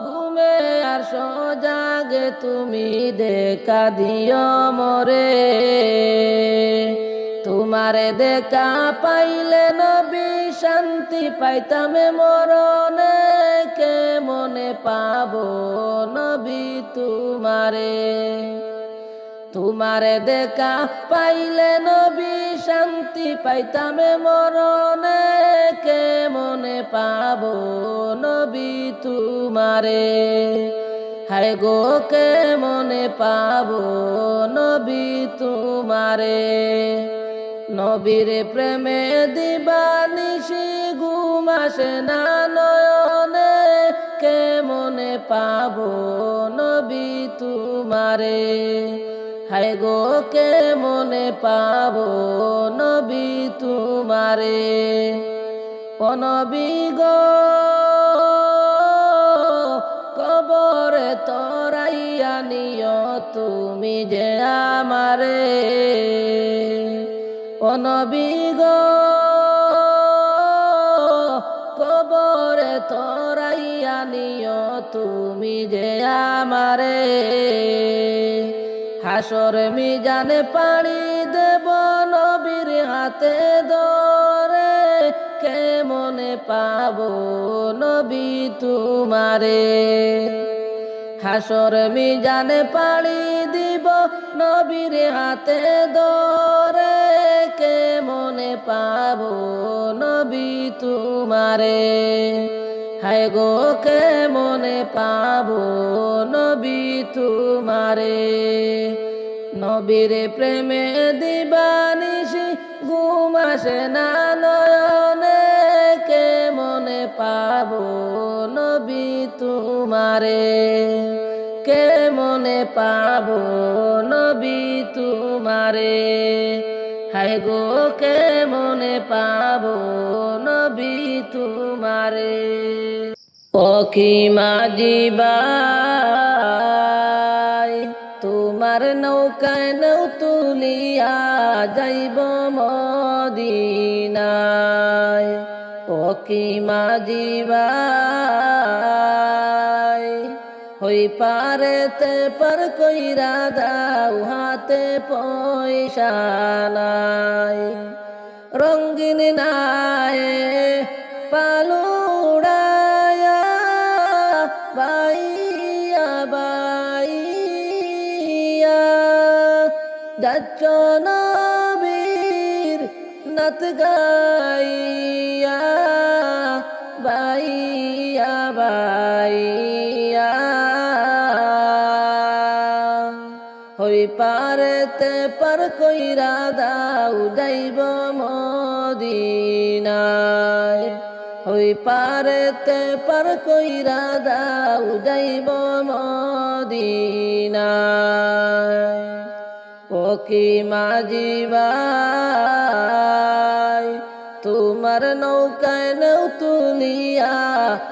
ঘুমে আসো জাগে তুমি দেখা দিও মোরে। তোমারে দেখা পাইলে নবী শান্তি পাইতাম মরণে, কেমনে পাবো নবী তোমারে। তোমারে দেখা পাইলে নবী শান্তি পাইতাম মরণে, কেমনে পাবো নবী তোমারে। হায় গো কেমনে পাবো নবী তোমারে। নবীর প্রেমে দিবানিশি ঘুম আসে না নয়নে, কেমনে পাবো নবী তোমারে। হায় গো কেমনে পাবো নবী তোমারে। ও নবী গো কবরে তোরাইয়া নিও তুমি যে আমারে। ও নবী গো কবরে তোরাইয়া নিও তুমি যে আমারে। হাসর মিজানে পাড়ি দেব নবীর হাতে ধরে, কেমনে পাবো নবী তোমারে। হাসর মিজানে পাড়ি দিব নবীর হাতে ধরে, কেমনে পাবো নবী তোমারে। হায় গো কেমনে পাবো নবী তোমারে। নবীর প্রেমে দিবানিশি ঘুম আসে না নয়নে, কেমনে পাবো নবী তোমারে। কেমনে পাবো নবী তোমারে, হায় গো কেমনে পাবো নবী তোমারে। পখি মাঝি ভাই তোমার নৌকায় নৌ তুলিয়া যাইব মদিনায়। পখি মাঝি ভাই হই পারেতে পার কইরা দাও হাতে পয়সা নাই, রঙ্গিন নাই পালুড়ায়া বাইয়া বাইয়া যাচ্ছ নবীর নাত গাইয়া বাইয়া বাইয়া হই পারেতে পার কইরা দাও যাইব মদিনায়। হই পারেতে পার কইরা দাও যাইব মদিনায়। পখি মাঝি ভাই তোমার নৌকায় নৌ তুলিয়া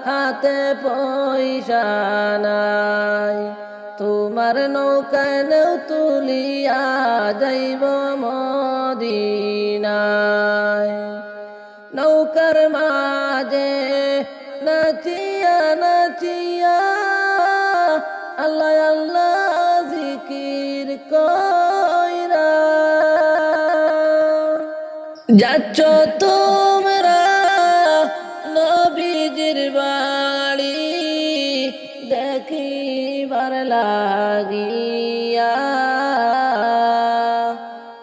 হাতে পয়সা নাই, তোমার নৌকায় নৌ তুলিয়া যাইব মদিনায়। নৌকার মাঝে নাচিয়া নাচিয়া আল্লাহ আল্লাহ জিকির কইরা যাচ্ছ তোমরা নবীজির বাড়ি দেখিবার লাগিয়া।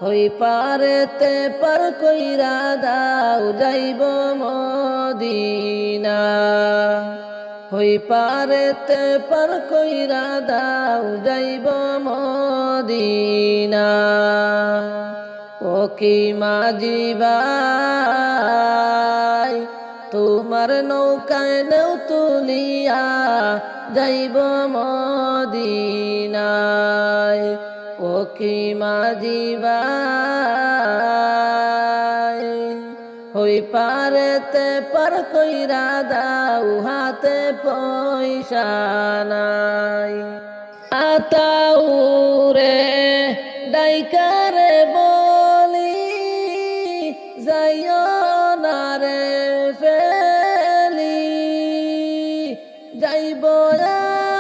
হই পারেতে পার কইরা দাও যাইব মদিনা, হই পারেতে পার কইরা দাও যাইব মদিনা। পখি মাঝি ভাই তোমার নৌকায় নৌ তুলিয়া যাইব মদিনায়। পখি মাঝি ভাই হই পারেতে পার কইরা দাও হাতে পয়সা নাই, আতাউরে ডাইকারে বলি যাইও না রে ফেলি, যাইব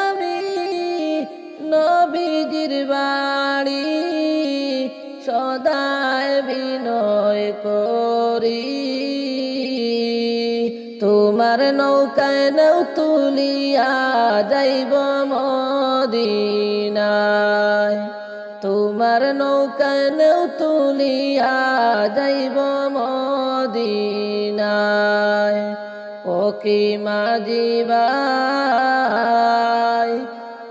আমি নবীজির বাড়ি সদায় বিনয় করি। তোমার নৌকায় নৌ তুলিয়া যাইব মদিনায়, তোমার নৌকায় নৌ তুলিয়া যাইব মদিনায়। পখি মাঝি ভাই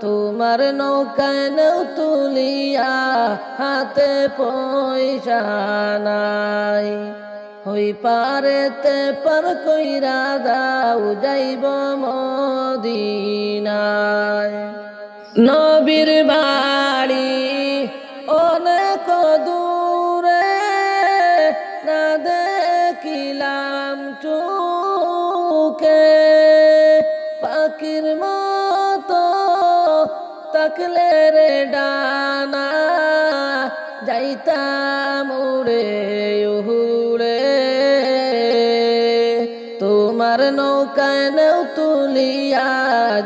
তোমার নৌকায় নৌ তুলিয়া হাতে পয়সা নাই, হই পারেতে পার কইরা দাও যাইব মদিনায়। নবীর বাড়ি অনেক দূরে না দেখিলাম চোখে, পাখির মতো তাকলে রে ডানা যাইতাম উড়ে উড়ে। তোমার নৌকায় নৌ তুলিয়া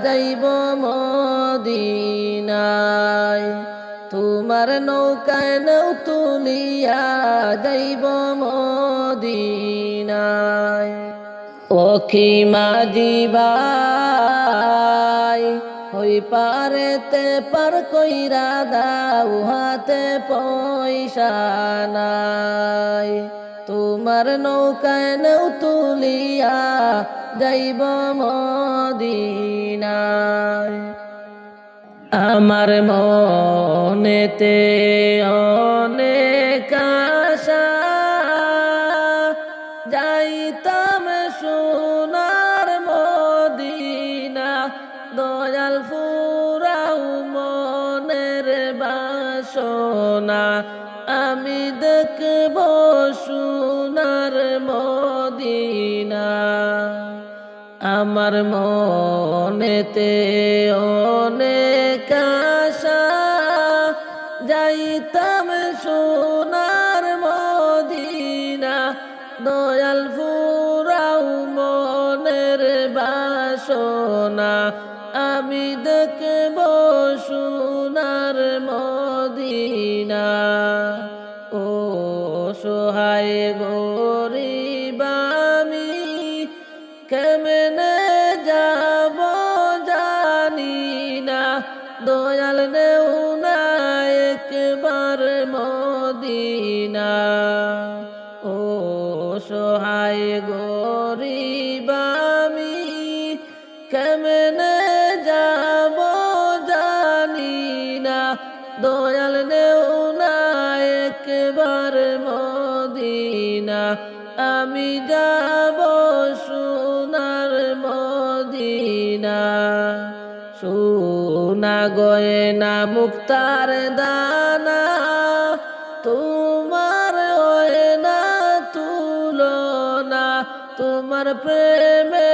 যাইব মদিনায়, তোমার নৌকায় নৌ তুলিয়া যাইব মদিনায়। পখি মাঝি ভাই হই পারেতে পার কইরা দাও হাতে পয়সা নাই, তোমার নৌকায় নৌ তুলিয়া যাইব মদিনায়। আমার মনেতে অনেক আশা যাইতাম সোনার মদিনা, দয়াল ফুরাও মনে আমার মনেতে অনেক আশা, যাইতাম সোনার মদিনা। দয়াল ফুরাও মনের বাসনা, আমি দেখব সোনার মদিনা। ও সহায় গরিব আমি, কেমনে যাব জানি না। দয়াল নেও না একবার মদিনা। ও সহায় গরিব আমি, কেমনে যাব জানি না। দয়াল নেও না একবার মদিনা, আমি যাব সোনার মদিনা। সোনা গয়না মুক্তার দানা, তোমার না তুলনা। তোমার প্রেমে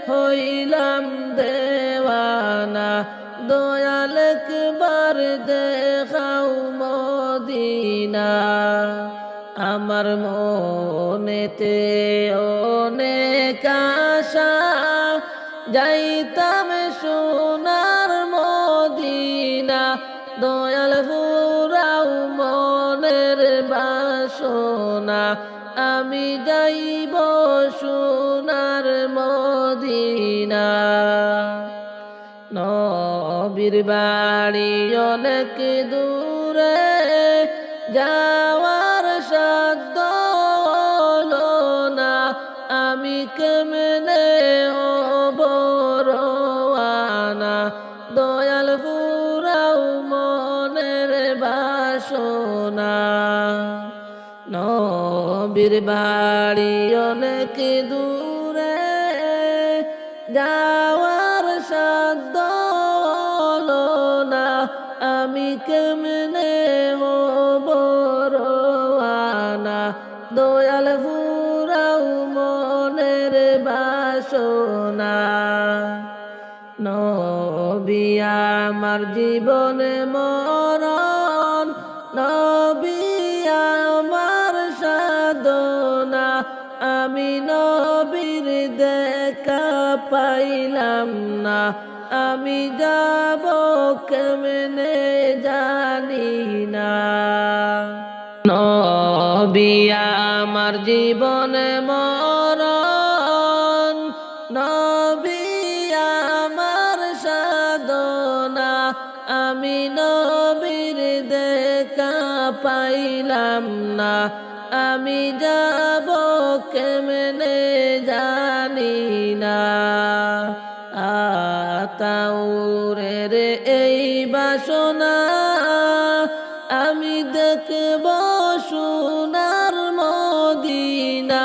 হইলাম দেওয়ানা, দয়াল একবার দেখাও মদিনা। আমার মনেতে অনেক আশা, যাইতাম সোনার মদিনা। দয়াল ফুরাও মনের বাসনা, আমি যাইব সোনার মদিনা। নবীর বাড়ি অনেক দূরে, যাওয়ার সাধ্য হলো না। আমি কেমনে হব রওয়ানা। দয়াল ফুরাও মনের বাসনা, নবীর বাড়ি অনেক দূরে, যাওয়ার সাধ্য হলো না। আমি কেমনে হব রওয়ানা। দয়াল ফুরাও মনের বাসনা। নবী আমার জীবনে মরণ, নবী আমার সাধনা। আমি নবীর দেখা পাইলাম না, আমি যাব কেমনে জানি না। নবী আমার জীবনে মরণ, নবী আমার সাধনা। আমি নবীর দেখা পাইলাম না, আমি যাব কেমনে জানি না। আতাউরের এই বাসনা, আমি দেখব সোনার মদিনা।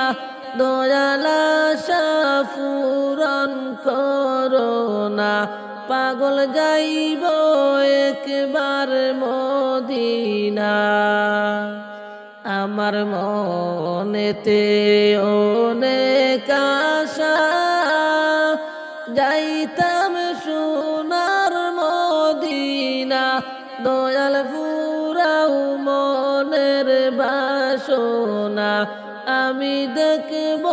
দয়াল আশা পূরণ করোনা, পাগল যাইব একবার মদিনা। আমার মনেতে অনেক আশা, যাইতাম সোনার মদিনা। দয়াল ফুরাও মনের বাসনা, আমি দেখব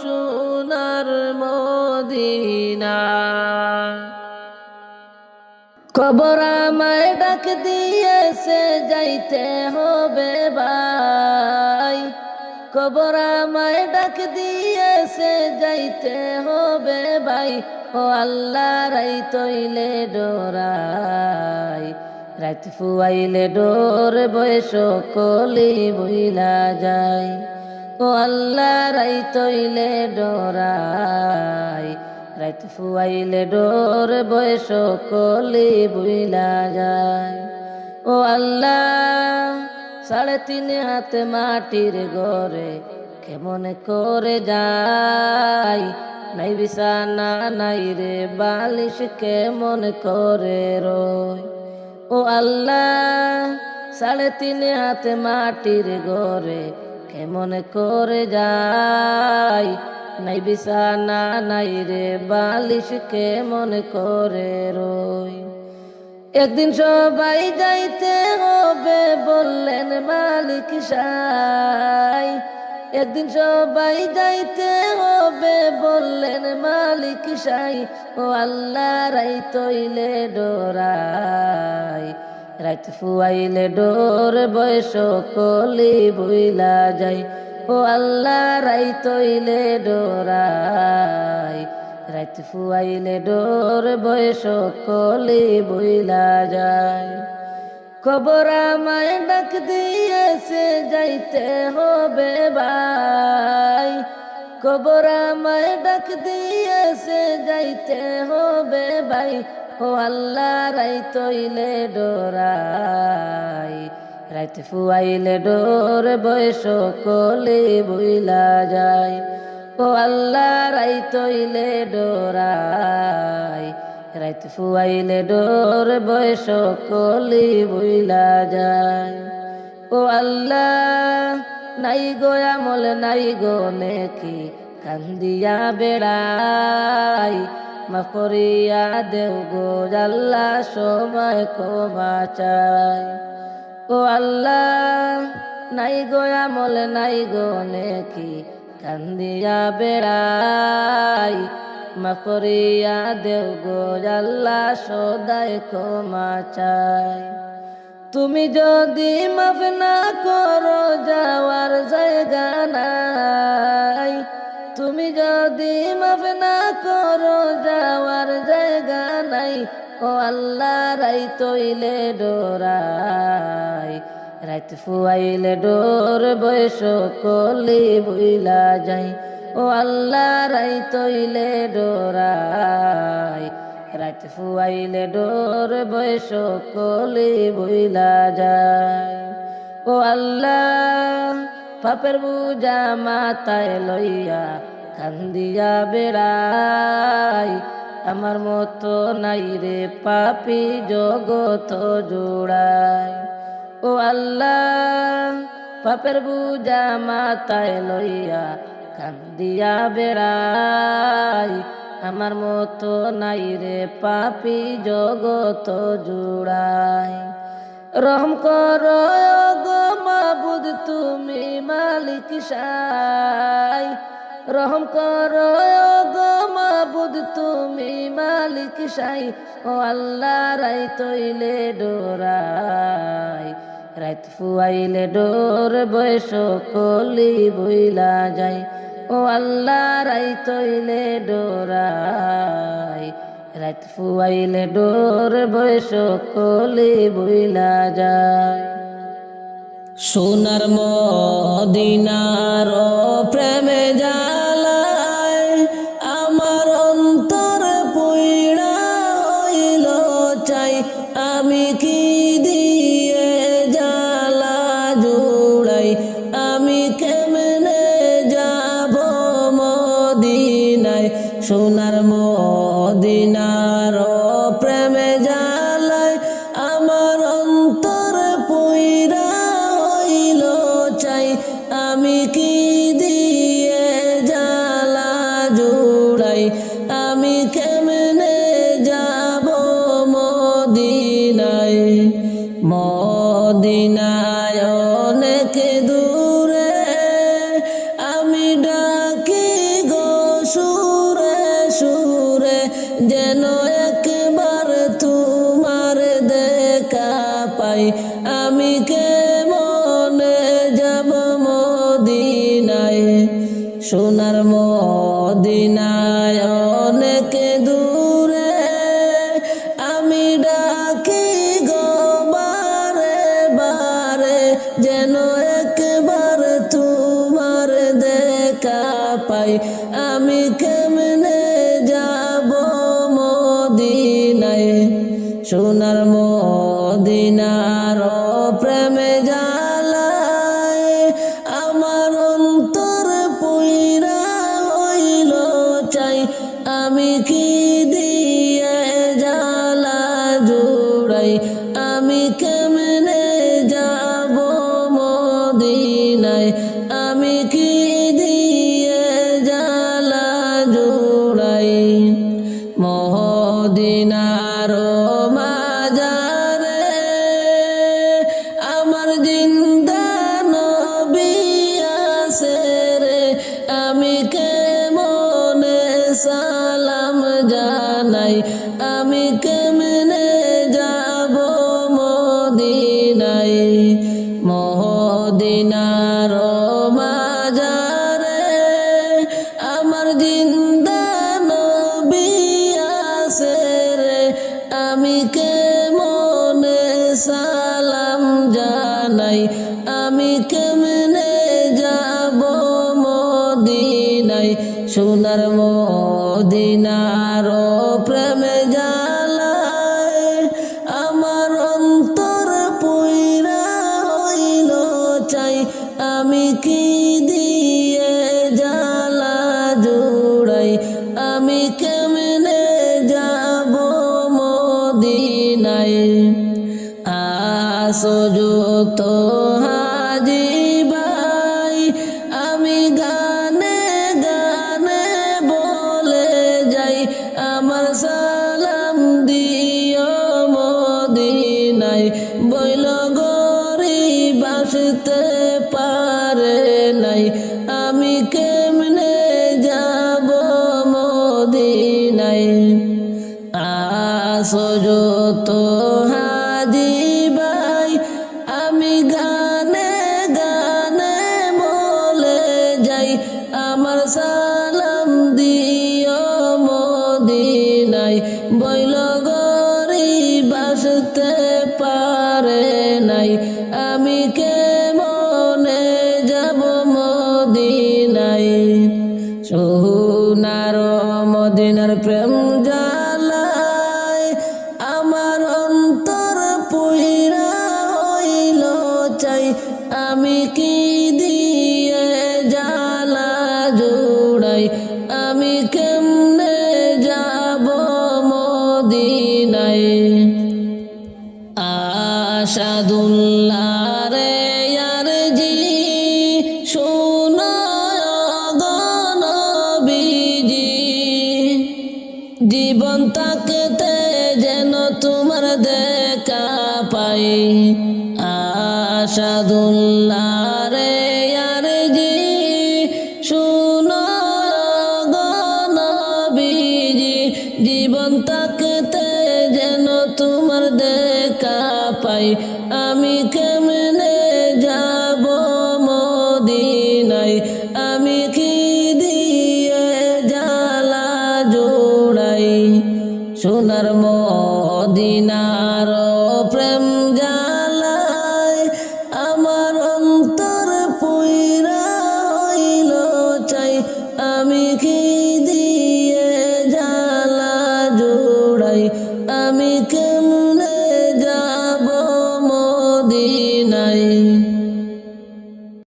সোনার মদিনা। কবর আমায় ডাক দিয়েছে, যাইতে হবে ভাই। কবর আমায় ডাক দিয়েছে, যাইতে হবে ভাই। ও আল্লাহ রাই তৈলে ডোরাই, রাত ফুয়াইলে ডোর বয়স কলি বইলা যায়। ও আল্লাহ রাই তৈলে ডোরাই, রাত ফুয়াইলে ডোর বয়স কলি বইলা যায়। ও আল্লাহ 3.5 হাত মাটির ঘরে কেমন করে যাই। নাই বিছানা নাই রে বালিশ, কেমন করে রয়। ও আল্লাহ 3.5 হাত মাটির ঘরে কেমন করে যাই। নাই বিছানা নাই রে বালিশ কেমন করে রই। একদিন সবাই যাইতে হবে বললেন মালিক সাই, একদিন সবাই যাইতে হবে বললেন মালিক সাই। ও আল্লাহ রাই তৈলে ডোরাই, রাত ফুয়াইলে ডোর বয়স কলি বইলা যাই। ও আল্লাহ রাই তৈলে ডোরাই, রাত ফুয়াইলে ডোর বয়স কলি বইলা যায়। কবর আমায় ডাক দিয়েছে যাইতে হবে ভাই, কবর আমায় ডাক দিয়েছে যাইতে হবে ভাই। ও আল্লাহ রাই তৈলে ডোরাই, রাত ফুয়াইলে ডোর বয়স কলি বইলা যায়। ও আল্লাহ রাই তৈলে ডোরাই, রাত ফুয়াইলে ডোর বয়স কলি বইলা যায়। ও আল্লাহ নাই গো আমল নাই গো নেকি কান্দিয়া বেড়াই, মাফ করিয়া দেও গো আল্লাহ সময় ক্ষমা চাই। ও আল্লাহ নাই গো আমল নাই গো নেকি কান্দিয়া বেড়াই, মাফ করিয়া দেও গো আল্লাহ সদাই ক্ষমা চাই। তুমি যদি মাফ না করো যাওয়ার জায়গা নাই, তুমি যদি মাফ না করো যাওয়ার জায়গা নাই। ও আল্লাহ রাই তৈলে ডোরাই, রাত ফুয়াইলে ডোর বয়স কলি বইলা যাই। ও আল্লাহ রাই তৈলে ডোরাই, রাত ফুয়াইলে ডোর বয়স কলি বইলা যায়। ও আল্লাহ পাপের বুঝা মাথায় লইয়া কান্দিয়া বেড়াই, আমার মতো নাই রে পাপী জগত জোড়াই। ও আল্লাহ পাপের বুঝা মাথায় লইয়া কান্দিয়া বেড়াই, আমার মতো নাই রে পাপী জগত জোড়াই। রহম করো গো মাবুদ তুমি মালিক সাই, রহম করো গো মাবুদ তুমি মালিক সাই। ও আল্লাহ রাই তৈলে ডোরাই, রাত ফুয়াইলে ডোর বয়স কলি বইলা যাই। ও আল্লাহ রাই তৈলে ডোরাই, রাত ফুয়াইলে ডোর বয়স কলি বইলা যায়। সোনার মদিনার প্রেমে জ্বালায় আমার অন্তর পুইড়া হইল চাই, আমি কি দিয়ে জ্বালা জুড়াই, আমি কেমনে যাব মদিনায়। সোনার মদিনার প্রেমে জ্বালায় আমার অন্তর পুইড়া হইল চাই, আমি কি দিয়ে জ্বালা জুড়াই, আমি কেমনে যাব মদিনায়। মদিনায় অনেক দূরে আমি ডাকি গো সুরে সুরে, যেন একবার তোমার দেখা পাই, আমি কেমনে যাব মদিনায়। সোনার মদিনায় অনেক দূরে আমি ডাকি গো বারে বারে, যেন একবার তোমার দেখা পাই, আমি কেমনে যাব মদিনায়। সোনার মদিনার প্রেমে জ্বালায় আমার অন্তর পুইরা হইল চাই, আমি কি দিয়ে জ্বালা জুড়াই, আমি কেমনে যাব মদিনায়, আমি কি দিয়ে জ্বালা মদিনার প্রেমে জ্বালায় আমার অন্তর পুইরা হইল চাই আমি কি দিয়ে জ্বালা জুড়াই আমি কেমনে যাব মদিনায় আসো যত হাজি ভাই আমি গানে গানে বলে যাই আমার সালাম দিও মদিনায় বইল গরিব আসতে পারে নাই আমি কেমনে যাব মদিনায় আসো যত হাজি ভাই আমি গানে গানে বলে যাই আমার সালাম দিও মদিনায় বইল গরিব আসতে পারে নাই আমি কেমনে যাব মদিনায় সোনার মদিনার প্রেম জ্বালায় আমার অন্তর পুইরা হইল চাই আমি কি দিয়ে জ্বালা জুড়াই আমি কেমনে যাব মদিনায় আশাদুল্লাহ রে ইয়ার জি শোনো গো নবীজি জীবন তাকতে যেন তোমার দেখা পাই আশাদুল্লাহ রে ইয়ার জি শোনো গো নবীজি জীবন তাকতে যেন তোমার দেখা পাই আমি কেমনে যাব মদিনায় আমি কি দিয়ে জ্বালা জোড়াই সোনার